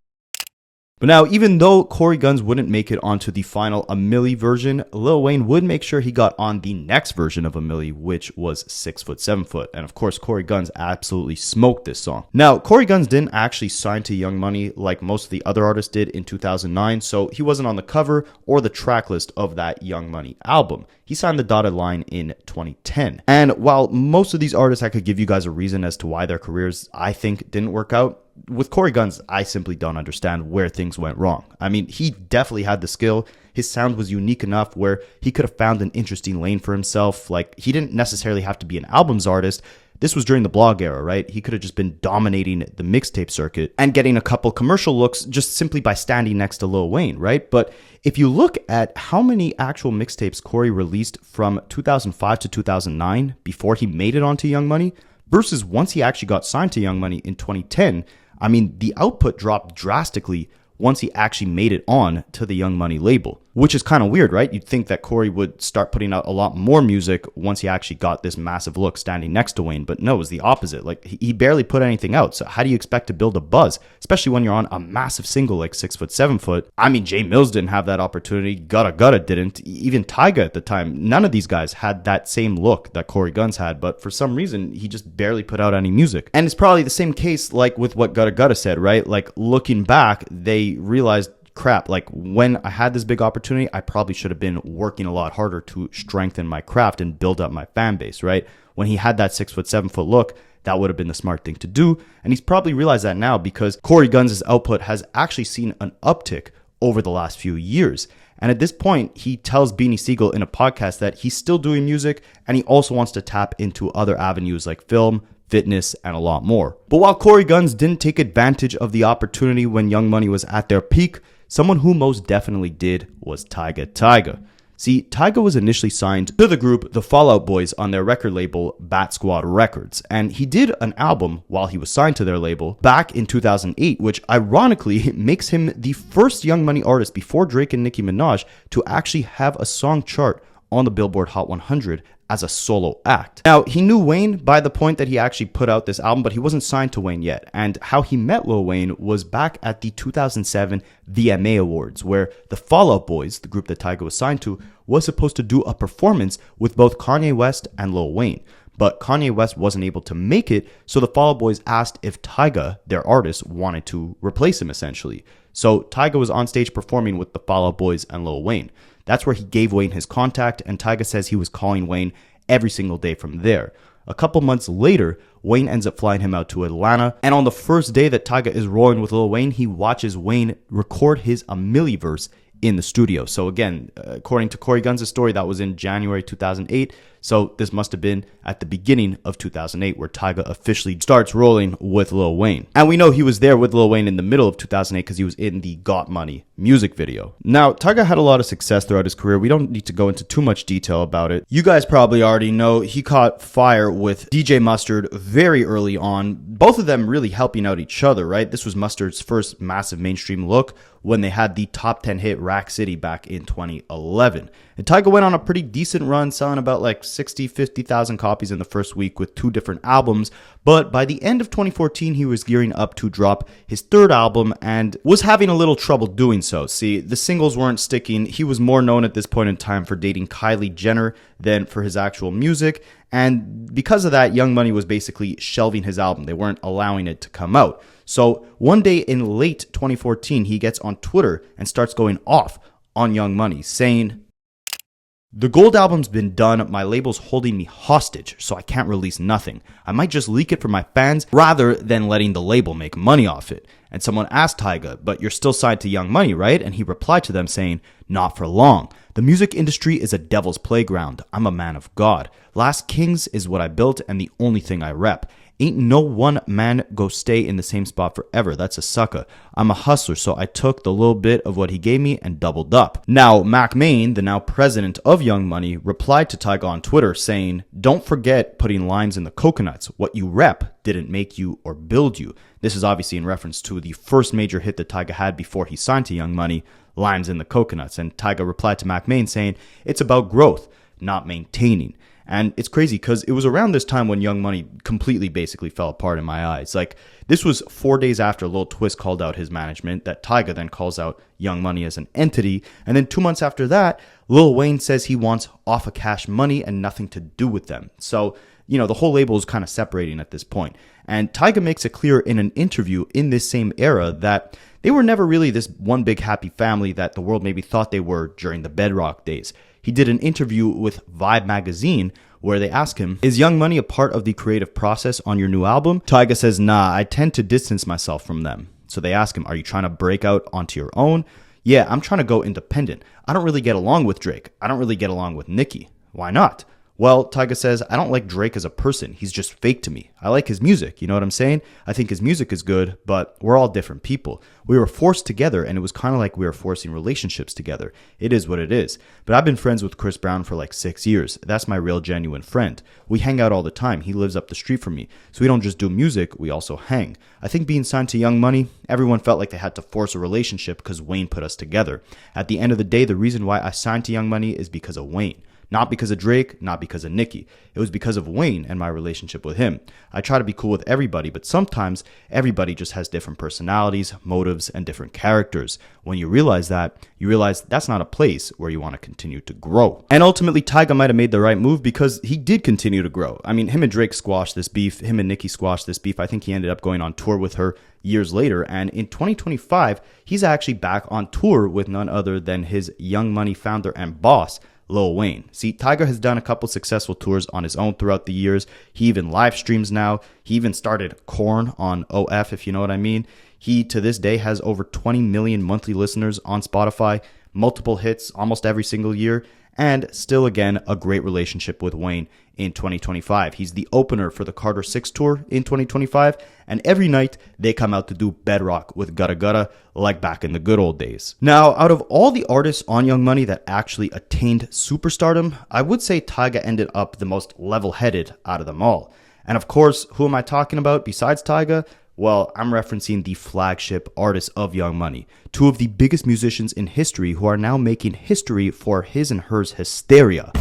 But now, even though Cory Gunz wouldn't make it onto the final A Milli version, Lil Wayne would make sure he got on the next version of A Milli, which was 6 Foot 7 Foot. And of course, Cory Gunz absolutely smoked this song. Now, Cory Gunz didn't actually sign to Young Money like most of the other artists did in 2009, so he wasn't on the cover or the track list of that Young Money album. He signed the dotted line in 2010. And while most of these artists, I could give you guys a reason as to why their careers, I think, didn't work out, with Cory Gunz, I simply don't understand where things went wrong. I mean, he definitely had the skill. His sound was unique enough where he could have found an interesting lane for himself. Like, he didn't necessarily have to be an albums artist. This was during the blog era, right? He could have just been dominating the mixtape circuit and getting a couple commercial looks just simply by standing next to Lil Wayne, right? But if you look at how many actual mixtapes Cory released from 2005 to 2009 before he made it onto Young Money versus once he actually got signed to Young Money in 2010, I mean, the output dropped drastically once he actually made it on to the Young Money label, which is kind of weird, right? You'd think that Cory would start putting out a lot more music once he actually got this massive look standing next to Wayne, but no, it was the opposite. Like, he barely put anything out, so how do you expect to build a buzz, especially when you're on a massive single like 6 Foot 7 Foot? I mean, Jae Millz didn't have that opportunity, Gudda Gudda didn't, even Tyga at the time. None of these guys had that same look that Cory Gunz had, but for some reason, he just barely put out any music. And it's probably the same case like with what Gudda Gudda said, right? Like, looking back, they realized, crap, like, when I had this big opportunity, I probably should have been working a lot harder to strengthen my craft and build up my fan base, right? When he had that 6 Foot 7 Foot look, that would have been the smart thing to do. And he's probably realized that now because Cory Gunz's output has actually seen an uptick over the last few years. And at this point, he tells Beanie Siegel in a podcast that he's still doing music and he also wants to tap into other avenues like film, fitness, and a lot more. But while Cory Gunz didn't take advantage of the opportunity when Young Money was at their peak, someone who most definitely did was Tyga. See, Tyga was initially signed to the group The Fall Out Boys on their record label Bat Squad Records, and he did an album while he was signed to their label back in 2008, which ironically makes him the first Young Money artist before Drake and Nicki Minaj to actually have a song chart on the Billboard Hot 100 as a solo act. Now, he knew Wayne by the point that he actually put out this album, but he wasn't signed to Wayne yet. And how he met Lil Wayne was back at the 2007 VMA Awards, where the Fall Out Boys, the group that Tyga was signed to, was supposed to do a performance with both Kanye West and Lil Wayne. But Kanye West wasn't able to make it, so the Fall Out Boys asked if Tyga, their artist, wanted to replace him, essentially. So Tyga was on stage performing with the Fall Out Boys and Lil Wayne. That's where he gave Wayne his contact, and Tyga says he was calling Wayne every single day from there. A couple months later, Wayne ends up flying him out to Atlanta, and on the first day that Tyga is rolling with Lil Wayne, he watches Wayne record his A Milli verse in the studio. So again, according to Cory Gunz' story, that was in January 2008. So this must have been at the beginning of 2008 where Tyga officially starts rolling with Lil Wayne. And we know he was there with Lil Wayne in the middle of 2008 because he was in the Got Money music video. Now, Tyga had a lot of success throughout his career. We don't need to go into too much detail about it. You guys probably already know he caught fire with DJ Mustard very early on. Both of them really helping out each other, right? This was Mustard's first massive mainstream look when they had the top 10 hit Rack City back in 2011. And Tyga went on a pretty decent run, selling about like 50,000 copies in the first week with 2 different albums. But by the end of 2014, he was gearing up to drop his 3rd album and was having a little trouble doing so. See, the singles weren't sticking. He was more known at this point in time for dating Kylie Jenner than for his actual music. And because of that, Young Money was basically shelving his album. They weren't allowing it to come out. So one day in late 2014, he gets on Twitter and starts going off on Young Money, saying, "The gold album's been done. My label's holding me hostage, so I can't release nothing. I might just leak it for my fans rather than letting the label make money off it." And someone asked Tyga, "But you're still signed to Young Money, right?" And he replied to them saying, "Not for long. The music industry is a devil's playground. I'm a man of God. Last Kings is what I built and the only thing I rep. Ain't no one man go stay in the same spot forever. That's a sucker. I'm a hustler, so I took the little bit of what he gave me and doubled up." Now, Mack Maine, the now president of Young Money, replied to Tyga on Twitter saying, "Don't forget putting limes in the coconuts. What you rep didn't make you or build you." This is obviously in reference to the first major hit that Tyga had before he signed to Young Money, Limes in the Coconuts. And Tyga replied to Mack Maine saying, "It's about growth, not maintaining." And it's crazy because it was around this time when Young Money completely basically fell apart in my eyes. Like, this was 4 days after Lil Twist called out his management, that Tyga then calls out Young Money as an entity. And then 2 months after that, Lil Wayne says he wants off of Cash Money and nothing to do with them. So, you know, the whole label is kind of separating at this point. And Tyga makes it clear in an interview in this same era that they were never really this one big happy family that the world maybe thought they were during the Bedrock days. He did an interview with Vibe magazine where they ask him, "Is Young Money a part of the creative process on your new album?" Tyga says, "Nah, I tend to distance myself from them." So they ask him, "Are you trying to break out onto your own?" "Yeah, I'm trying to go independent. I don't really get along with Drake. I don't really get along with Nicki." "Why not?" Well, Tyga says, "I don't like Drake as a person. He's just fake to me. I like his music. You know what I'm saying? I think his music is good, but we're all different people. We were forced together, and it was kind of like we were forcing relationships together. It is what it is. But I've been friends with Chris Brown for like 6 years. That's my real genuine friend. We hang out all the time. He lives up the street from me. So we don't just do music, we also hang. I think being signed to Young Money, everyone felt like they had to force a relationship because Wayne put us together. At the end of the day, the reason why I signed to Young Money is because of Wayne. Not because of Drake, not because of Nicki. It was because of Wayne and my relationship with him. I try to be cool with everybody, but sometimes everybody just has different personalities, motives, and different characters. When you realize that, you realize that's not a place where you want to continue to grow." And ultimately, Tyga might have made the right move because he did continue to grow. I mean, him and Drake squashed this beef. Him and Nicki squashed this beef. I think he ended up going on tour with her years later. And in 2025, he's actually back on tour with none other than his Young Money founder and boss, Lil Wayne. See, Tyga has done a couple successful tours on his own throughout the years. He even live streams now. He even started Korn on OF, if you know what I mean. He, to this day, has over 20 million monthly listeners on Spotify, multiple hits almost every single year, and still, again, a great relationship with Wayne in 2025. He's the opener for the Carter 6 tour in 2025, and every night they come out to do Bedrock with Gudda Gudda like back in the good old days. Now, out of all the artists on Young Money that actually attained superstardom, I would say Tyga ended up the most level-headed out of them all. And of course, who am I talking about besides Tyga? Well, I'm referencing the flagship artists of Young Money, two of the biggest musicians in history who are now making history for his and hers hysteria.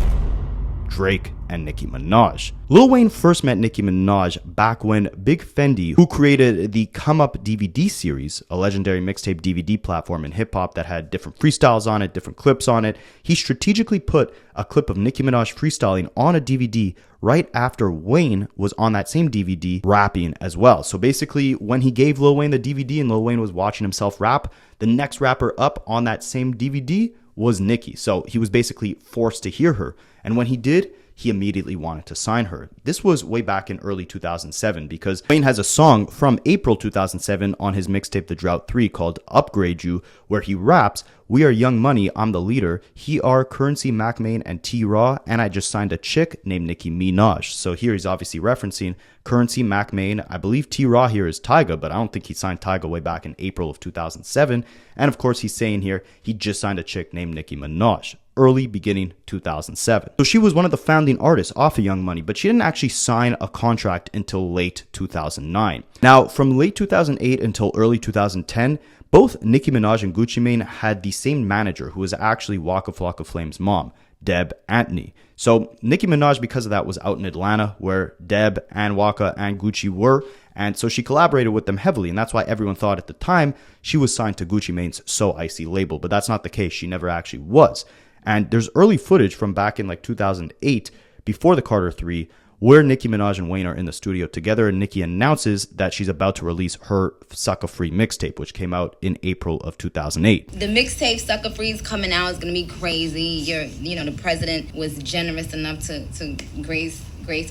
Drake and Nicki Minaj. Lil Wayne first met Nicki Minaj back when Big Fendi, who created the Come Up DVD series, a legendary mixtape DVD platform in hip-hop that had different freestyles on it, different clips on it, he strategically put a clip of Nicki Minaj freestyling on a DVD right after Wayne was on that same DVD rapping as well. So basically, when he gave Lil Wayne the DVD and Lil Wayne was watching himself rap, the next rapper up on that same DVD was Nicki. So he was basically forced to hear her. And when he did, he immediately wanted to sign her. This was way back in early 2007 because Wayne has a song from April 2007 on his mixtape The Drought 3 called Upgrade You, where he raps, "We are Young Money, I'm the leader. He are Currency, Mack Maine, and T-Raw, and I just signed a chick named Nicki Minaj." So here he's obviously referencing Currency, Mack Maine. I believe T-Raw here is Tyga, but I don't think he signed Tyga way back in April of 2007. And of course he's saying here he just signed a chick named Nicki Minaj. Early beginning 2007. So she was one of the founding artists off of Young Money, but she didn't actually sign a contract until late 2009. Now, from late 2008 until early 2010, both Nicki Minaj and Gucci Mane had the same manager who was actually Waka Flocka Flame's mom, Deb Antony. So Nicki Minaj, because of that, was out in Atlanta where Deb and Waka and Gucci were, and so she collaborated with them heavily, and that's why everyone thought at the time she was signed to Gucci Mane's So Icy label, but that's not the case. She never actually was. And there's early footage from back in like 2008, before the Carter 3, where Nicki Minaj and Wayne are in the studio together, and Nicki announces that she's about to release her Sucker Free mixtape, which came out in April of 2008. The mixtape Sucker Free is coming out. It's gonna be crazy. The president was generous enough to grace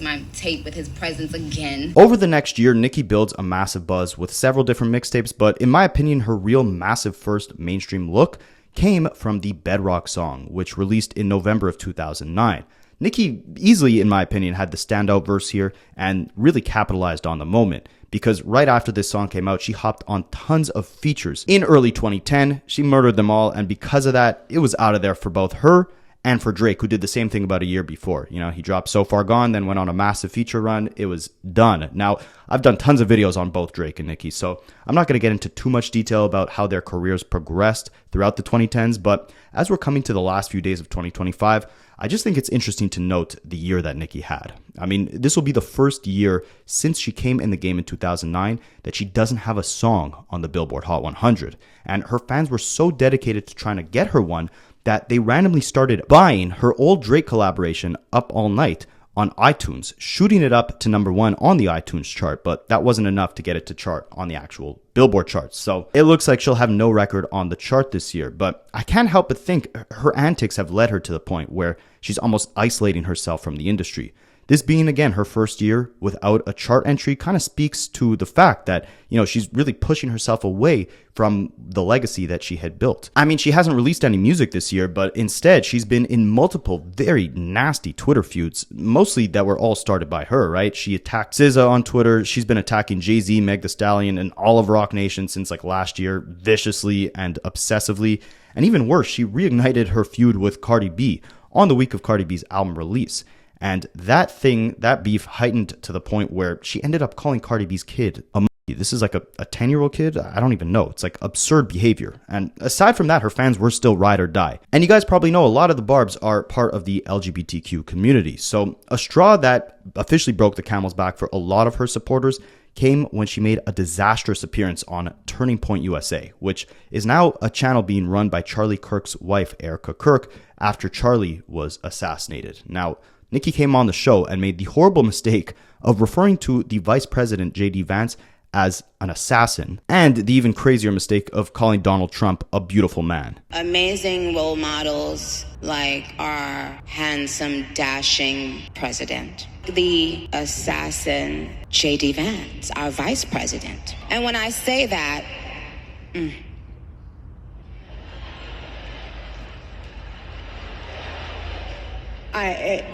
my tape with his presence again. Over the next year, Nicki builds a massive buzz with several different mixtapes, but in my opinion, her real massive first mainstream look came from the Bedrock song, which released in November of 2009. Nicki easily, in my opinion, had the standout verse here and really capitalized on the moment, because right after this song came out, she hopped on tons of features. In early 2010, she murdered them all, and because of that, it was out of there for both her and for Drake, who did the same thing about a year before. He dropped So Far Gone, then went on a massive feature run. It was done. Now, I've done tons of videos on both Drake and Nicki, so I'm not going to get into too much detail about how their careers progressed throughout the 2010s, but as we're coming to the last few days of 2025, I just think it's interesting to note the year that Nicki had. I mean, this will be the first year since she came in the game in 2009 that she doesn't have a song on the Billboard Hot 100. And her fans were so dedicated to trying to get her one that they randomly started buying her old Drake collaboration, Up All Night, on iTunes, shooting it up to #1 on the iTunes chart, but that wasn't enough to get it to chart on the actual Billboard charts. So it looks like she'll have no record on the chart this year, but I can't help but think her antics have led her to the point where she's almost isolating herself from the industry. This being, again, her first year without a chart entry kind of speaks to the fact that, she's really pushing herself away from the legacy that she had built. I mean, she hasn't released any music this year, but instead she's been in multiple very nasty Twitter feuds, mostly that were all started by her, right? She attacked SZA on Twitter. She's been attacking Jay-Z, Meg Thee Stallion, and all of Rock Nation since like last year, viciously and obsessively. And even worse, she reignited her feud with Cardi B on the week of Cardi B's album release. And that beef heightened to the point where she ended up calling Cardi B's kid a monkey. This is like a 10-year-old kid? I don't even know. It's like absurd behavior. And aside from that, her fans were still ride or die. And you guys probably know a lot of the Barbs are part of the LGBTQ community. So a straw that officially broke the camel's back for a lot of her supporters came when she made a disastrous appearance on Turning Point USA, which is now a channel being run by Charlie Kirk's wife, Erica Kirk, after Charlie was assassinated. Now, Nicki came on the show and made the horrible mistake of referring to the Vice President J.D. Vance as an assassin, and the even crazier mistake of calling Donald Trump a beautiful man. Amazing role models like our handsome, dashing president. The assassin, J.D. Vance, our vice president. And when I say that,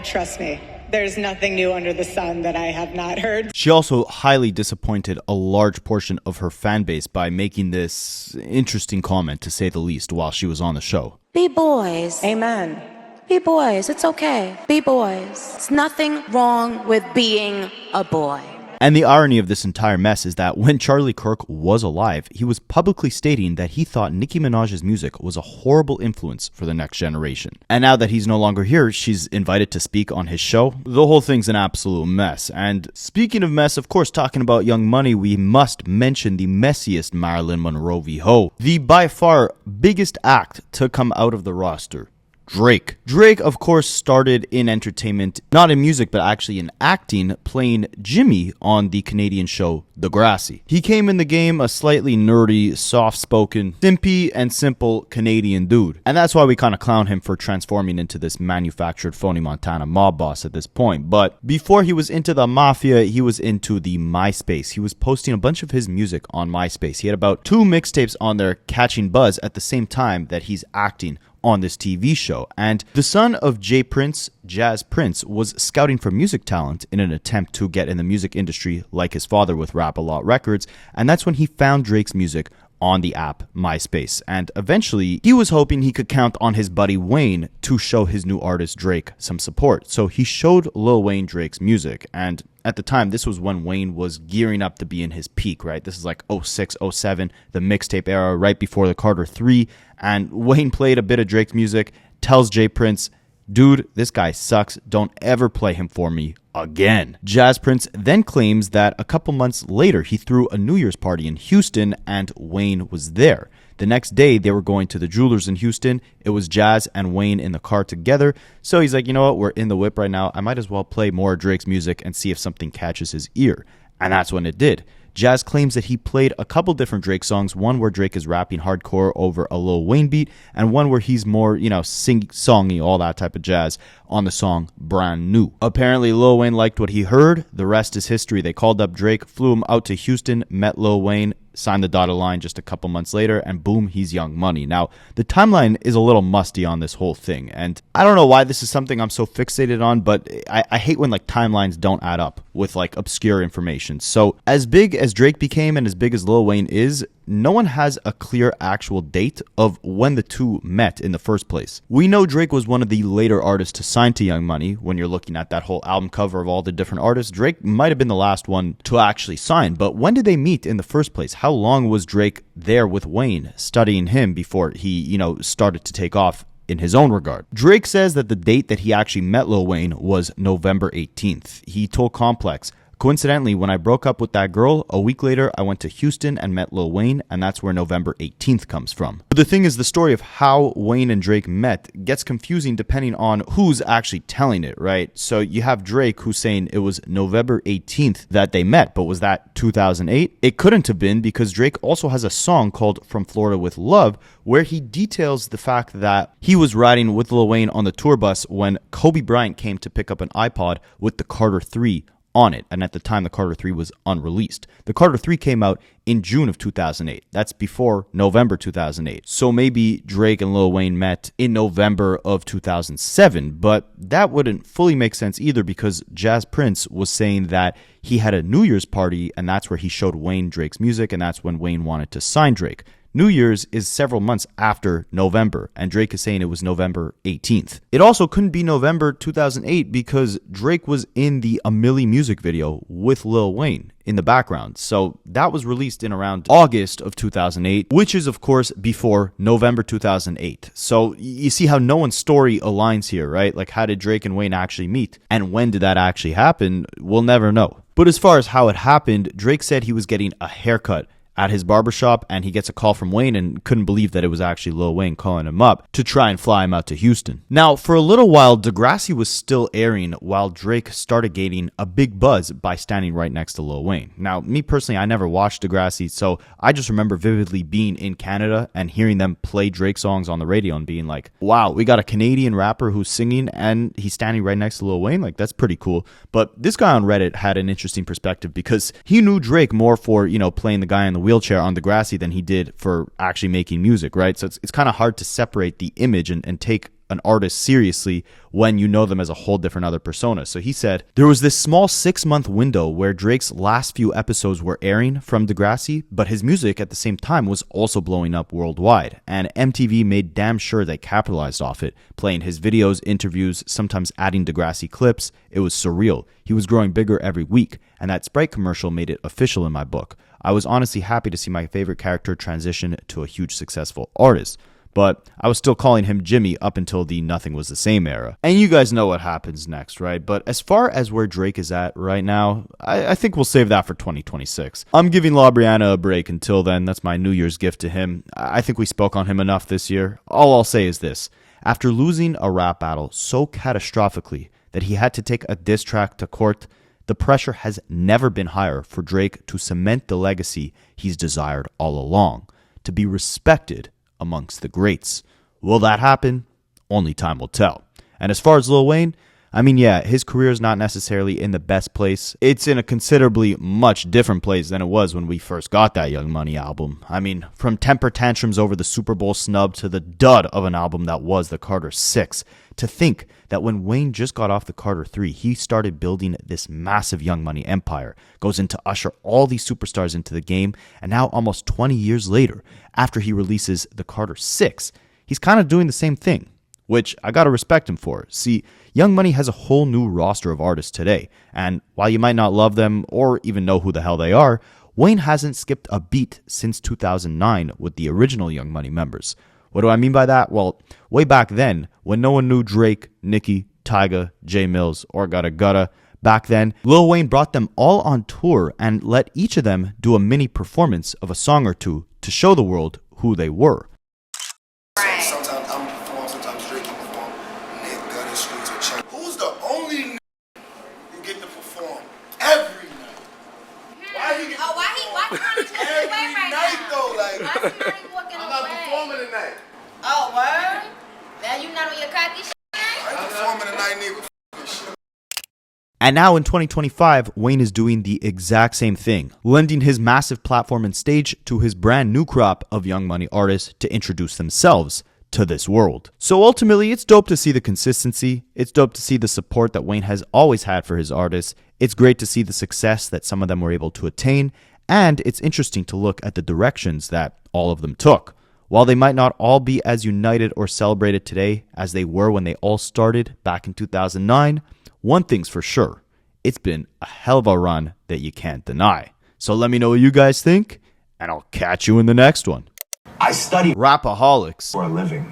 trust me, there's nothing new under the sun that I have not heard. She also highly disappointed a large portion of her fan base by making this interesting comment, to say the least, while she was on the show. Be boys. Amen. Be boys. It's okay. Be boys. It's nothing wrong with being a boy. And the irony of this entire mess is that when Charlie Kirk was alive, he was publicly stating that he thought Nicki Minaj's music was a horrible influence for the next generation. And now that he's no longer here, she's invited to speak on his show. The whole thing's an absolute mess. And speaking of mess, of course, talking about Young Money, we must mention the messiest Marilyn Monroe v. Ho. The by far biggest act to come out of the roster. Drake. Drake, of course, started in entertainment, not in music, but actually in acting, playing Jimmy on the Canadian show Degrassi. He came in the game a slightly nerdy, soft-spoken, simpy, and simple Canadian dude. And that's why we kind of clown him for transforming into this manufactured phony Montana mob boss at this point. But before he was into the mafia, he was into the MySpace. He was posting a bunch of his music on MySpace. He had about 2 mixtapes on there catching buzz at the same time that he's acting on this TV show. And the son of Jazz Prince, was scouting for music talent in an attempt to get in the music industry like his father with Rap-A-Lot Records, and that's when he found Drake's music on the app MySpace. And eventually, he was hoping he could count on his buddy Wayne to show his new artist Drake some support. So he showed Lil Wayne Drake's music, and at the time, this was when Wayne was gearing up to be in his peak, right? This is like 06, 07, the mixtape era, right before the Carter 3. And Wayne played a bit of Drake's music, tells Jay Prince, dude, this guy sucks. Don't ever play him for me again. Jazz Prince then claims that a couple months later, he threw a New Year's party in Houston and Wayne was there. The next day, they were going to the Jewelers in Houston. It was Jazz and Wayne in the car together. So he's like, you know what? We're in the whip right now. I might as well play more Drake's music and see if something catches his ear. And that's when it did. Jazz claims that he played a couple different Drake songs, one where Drake is rapping hardcore over a Lil Wayne beat, and one where he's more, sing-songy, all that type of jazz on the song Brand New. Apparently, Lil Wayne liked what he heard. The rest is history. They called up Drake, flew him out to Houston, met Lil Wayne, signed the dotted line just a couple months later, and boom, he's Young Money. Now, the timeline is a little musty on this whole thing, and I don't know why this is something I'm so fixated on, but I hate when timelines don't add up with obscure information. So as big as Drake became and as big as Lil Wayne is, no one has a clear actual date of when the two met in the first place. We know Drake was one of the later artists to sign to Young Money. When you're looking at that whole album cover of all the different artists, Drake might have been the last one to actually sign. But when did they meet in the first place? How long was Drake there with Wayne, studying him before he, started to take off in his own regard? Drake says that the date that he actually met Lil Wayne was November 18th. He told Complex, coincidentally, when I broke up with that girl, a week later, I went to Houston and met Lil Wayne, and that's where November 18th comes from. But the thing is, the story of how Wayne and Drake met gets confusing depending on who's actually telling it, right? So you have Drake who's saying it was November 18th that they met, but was that 2008? It couldn't have been, because Drake also has a song called From Florida with Love, where he details the fact that he was riding with Lil Wayne on the tour bus when Kobe Bryant came to pick up an iPod with the Carter 3 on it, and at the time the Carter 3 was unreleased. The Carter 3 came out in June of 2008. That's before November 2008. So maybe Drake and Lil Wayne met in November of 2007, but that wouldn't fully make sense either, because Jazz Prince was saying that he had a New Year's party and that's where he showed Wayne Drake's music, and that's when Wayne wanted to sign Drake. New Year's is several months after November, and Drake is saying it was November 18th. It also couldn't be November 2008 because Drake was in the A Milli music video with Lil Wayne in the background. So that was released in around August of 2008, which is, of course, before November 2008. So you see how no one's story aligns here, right? Like, how did Drake and Wayne actually meet? And when did that actually happen? We'll never know. But as far as how it happened, Drake said he was getting a haircut at his barbershop, and he gets a call from Wayne and couldn't believe that it was actually Lil Wayne calling him up to try and fly him out to Houston. Now, for a little while, Degrassi was still airing while Drake started gaining a big buzz by standing right next to Lil Wayne. Now, me personally, I never watched Degrassi, so I just remember vividly being in Canada and hearing them play Drake songs on the radio and being like, wow, we got a Canadian rapper who's singing and he's standing right next to Lil Wayne? Like, that's pretty cool. But this guy on Reddit had an interesting perspective because he knew Drake more for, playing the guy in the wheelchair on Degrassi than he did for actually making music, right? So it's kind of hard to separate the image and take an artist seriously when you know them as a whole different other persona. So he said, there was this small 6-month window where Drake's last few episodes were airing from Degrassi, but his music at the same time was also blowing up worldwide. And MTV made damn sure they capitalized off it, playing his videos, interviews, sometimes adding Degrassi clips. It was surreal. He was growing bigger every week, and that Sprite commercial made it official in my book. I was honestly happy to see my favorite character transition to a huge successful artist. But I was still calling him Jimmy up until the Nothing Was the Same era. And you guys know what happens next, right? But as far as where Drake is at right now, I think we'll save that for 2026. I'm giving LaBrianna a break until then. That's my New Year's gift to him. I think we spoke on him enough this year. All I'll say is this. After losing a rap battle so catastrophically that he had to take a diss track to court, the pressure has never been higher for Drake to cement the legacy he's desired all along, to be respected amongst the greats. Will that happen? Only time will tell. And as far as Lil Wayne, I mean, yeah, his career is not necessarily in the best place. It's in a considerably much different place than it was when we first got that Young Money album. I mean, from temper tantrums over the Super Bowl snub to the dud of an album that was the Carter 6. To think that when Wayne just got off the Carter 3, he started building this massive Young Money empire, goes in to usher all these superstars into the game, and now almost 20 years later, after he releases the Carter 6, he's kind of doing the same thing, which I gotta respect him for. See, Young Money has a whole new roster of artists today, and while you might not love them or even know who the hell they are, Wayne hasn't skipped a beat since 2009 with the original Young Money members. What do I mean by that? Well, way back then, when no one knew Drake, Nicki, Tyga, Jae Millz, or Gudda Gudda, back then, Lil Wayne brought them all on tour and let each of them do a mini performance of a song or two to show the world who they were. Sometimes I'm perform, sometimes Drake can perform. Nick, Gunna, Streets, or Chuck. Who's the only who get to perform every night? Why he get to perform every night though? Like, I'm not performing tonight. Oh, word? Now you not on your cocky shit? I ain't performing tonight, nigga. And now in 2025, Wayne is doing the exact same thing, lending his massive platform and stage to his brand new crop of Young Money artists to introduce themselves to this world. So ultimately, it's dope to see the consistency. It's dope to see the support that Wayne has always had for his artists. It's great to see the success that some of them were able to attain. And it's interesting to look at the directions that all of them took. While they might not all be as united or celebrated today as they were when they all started back in 2009, one thing's for sure, it's been a hell of a run that you can't deny. So let me know what you guys think, and I'll catch you in the next one. I study Rapaholics for a living.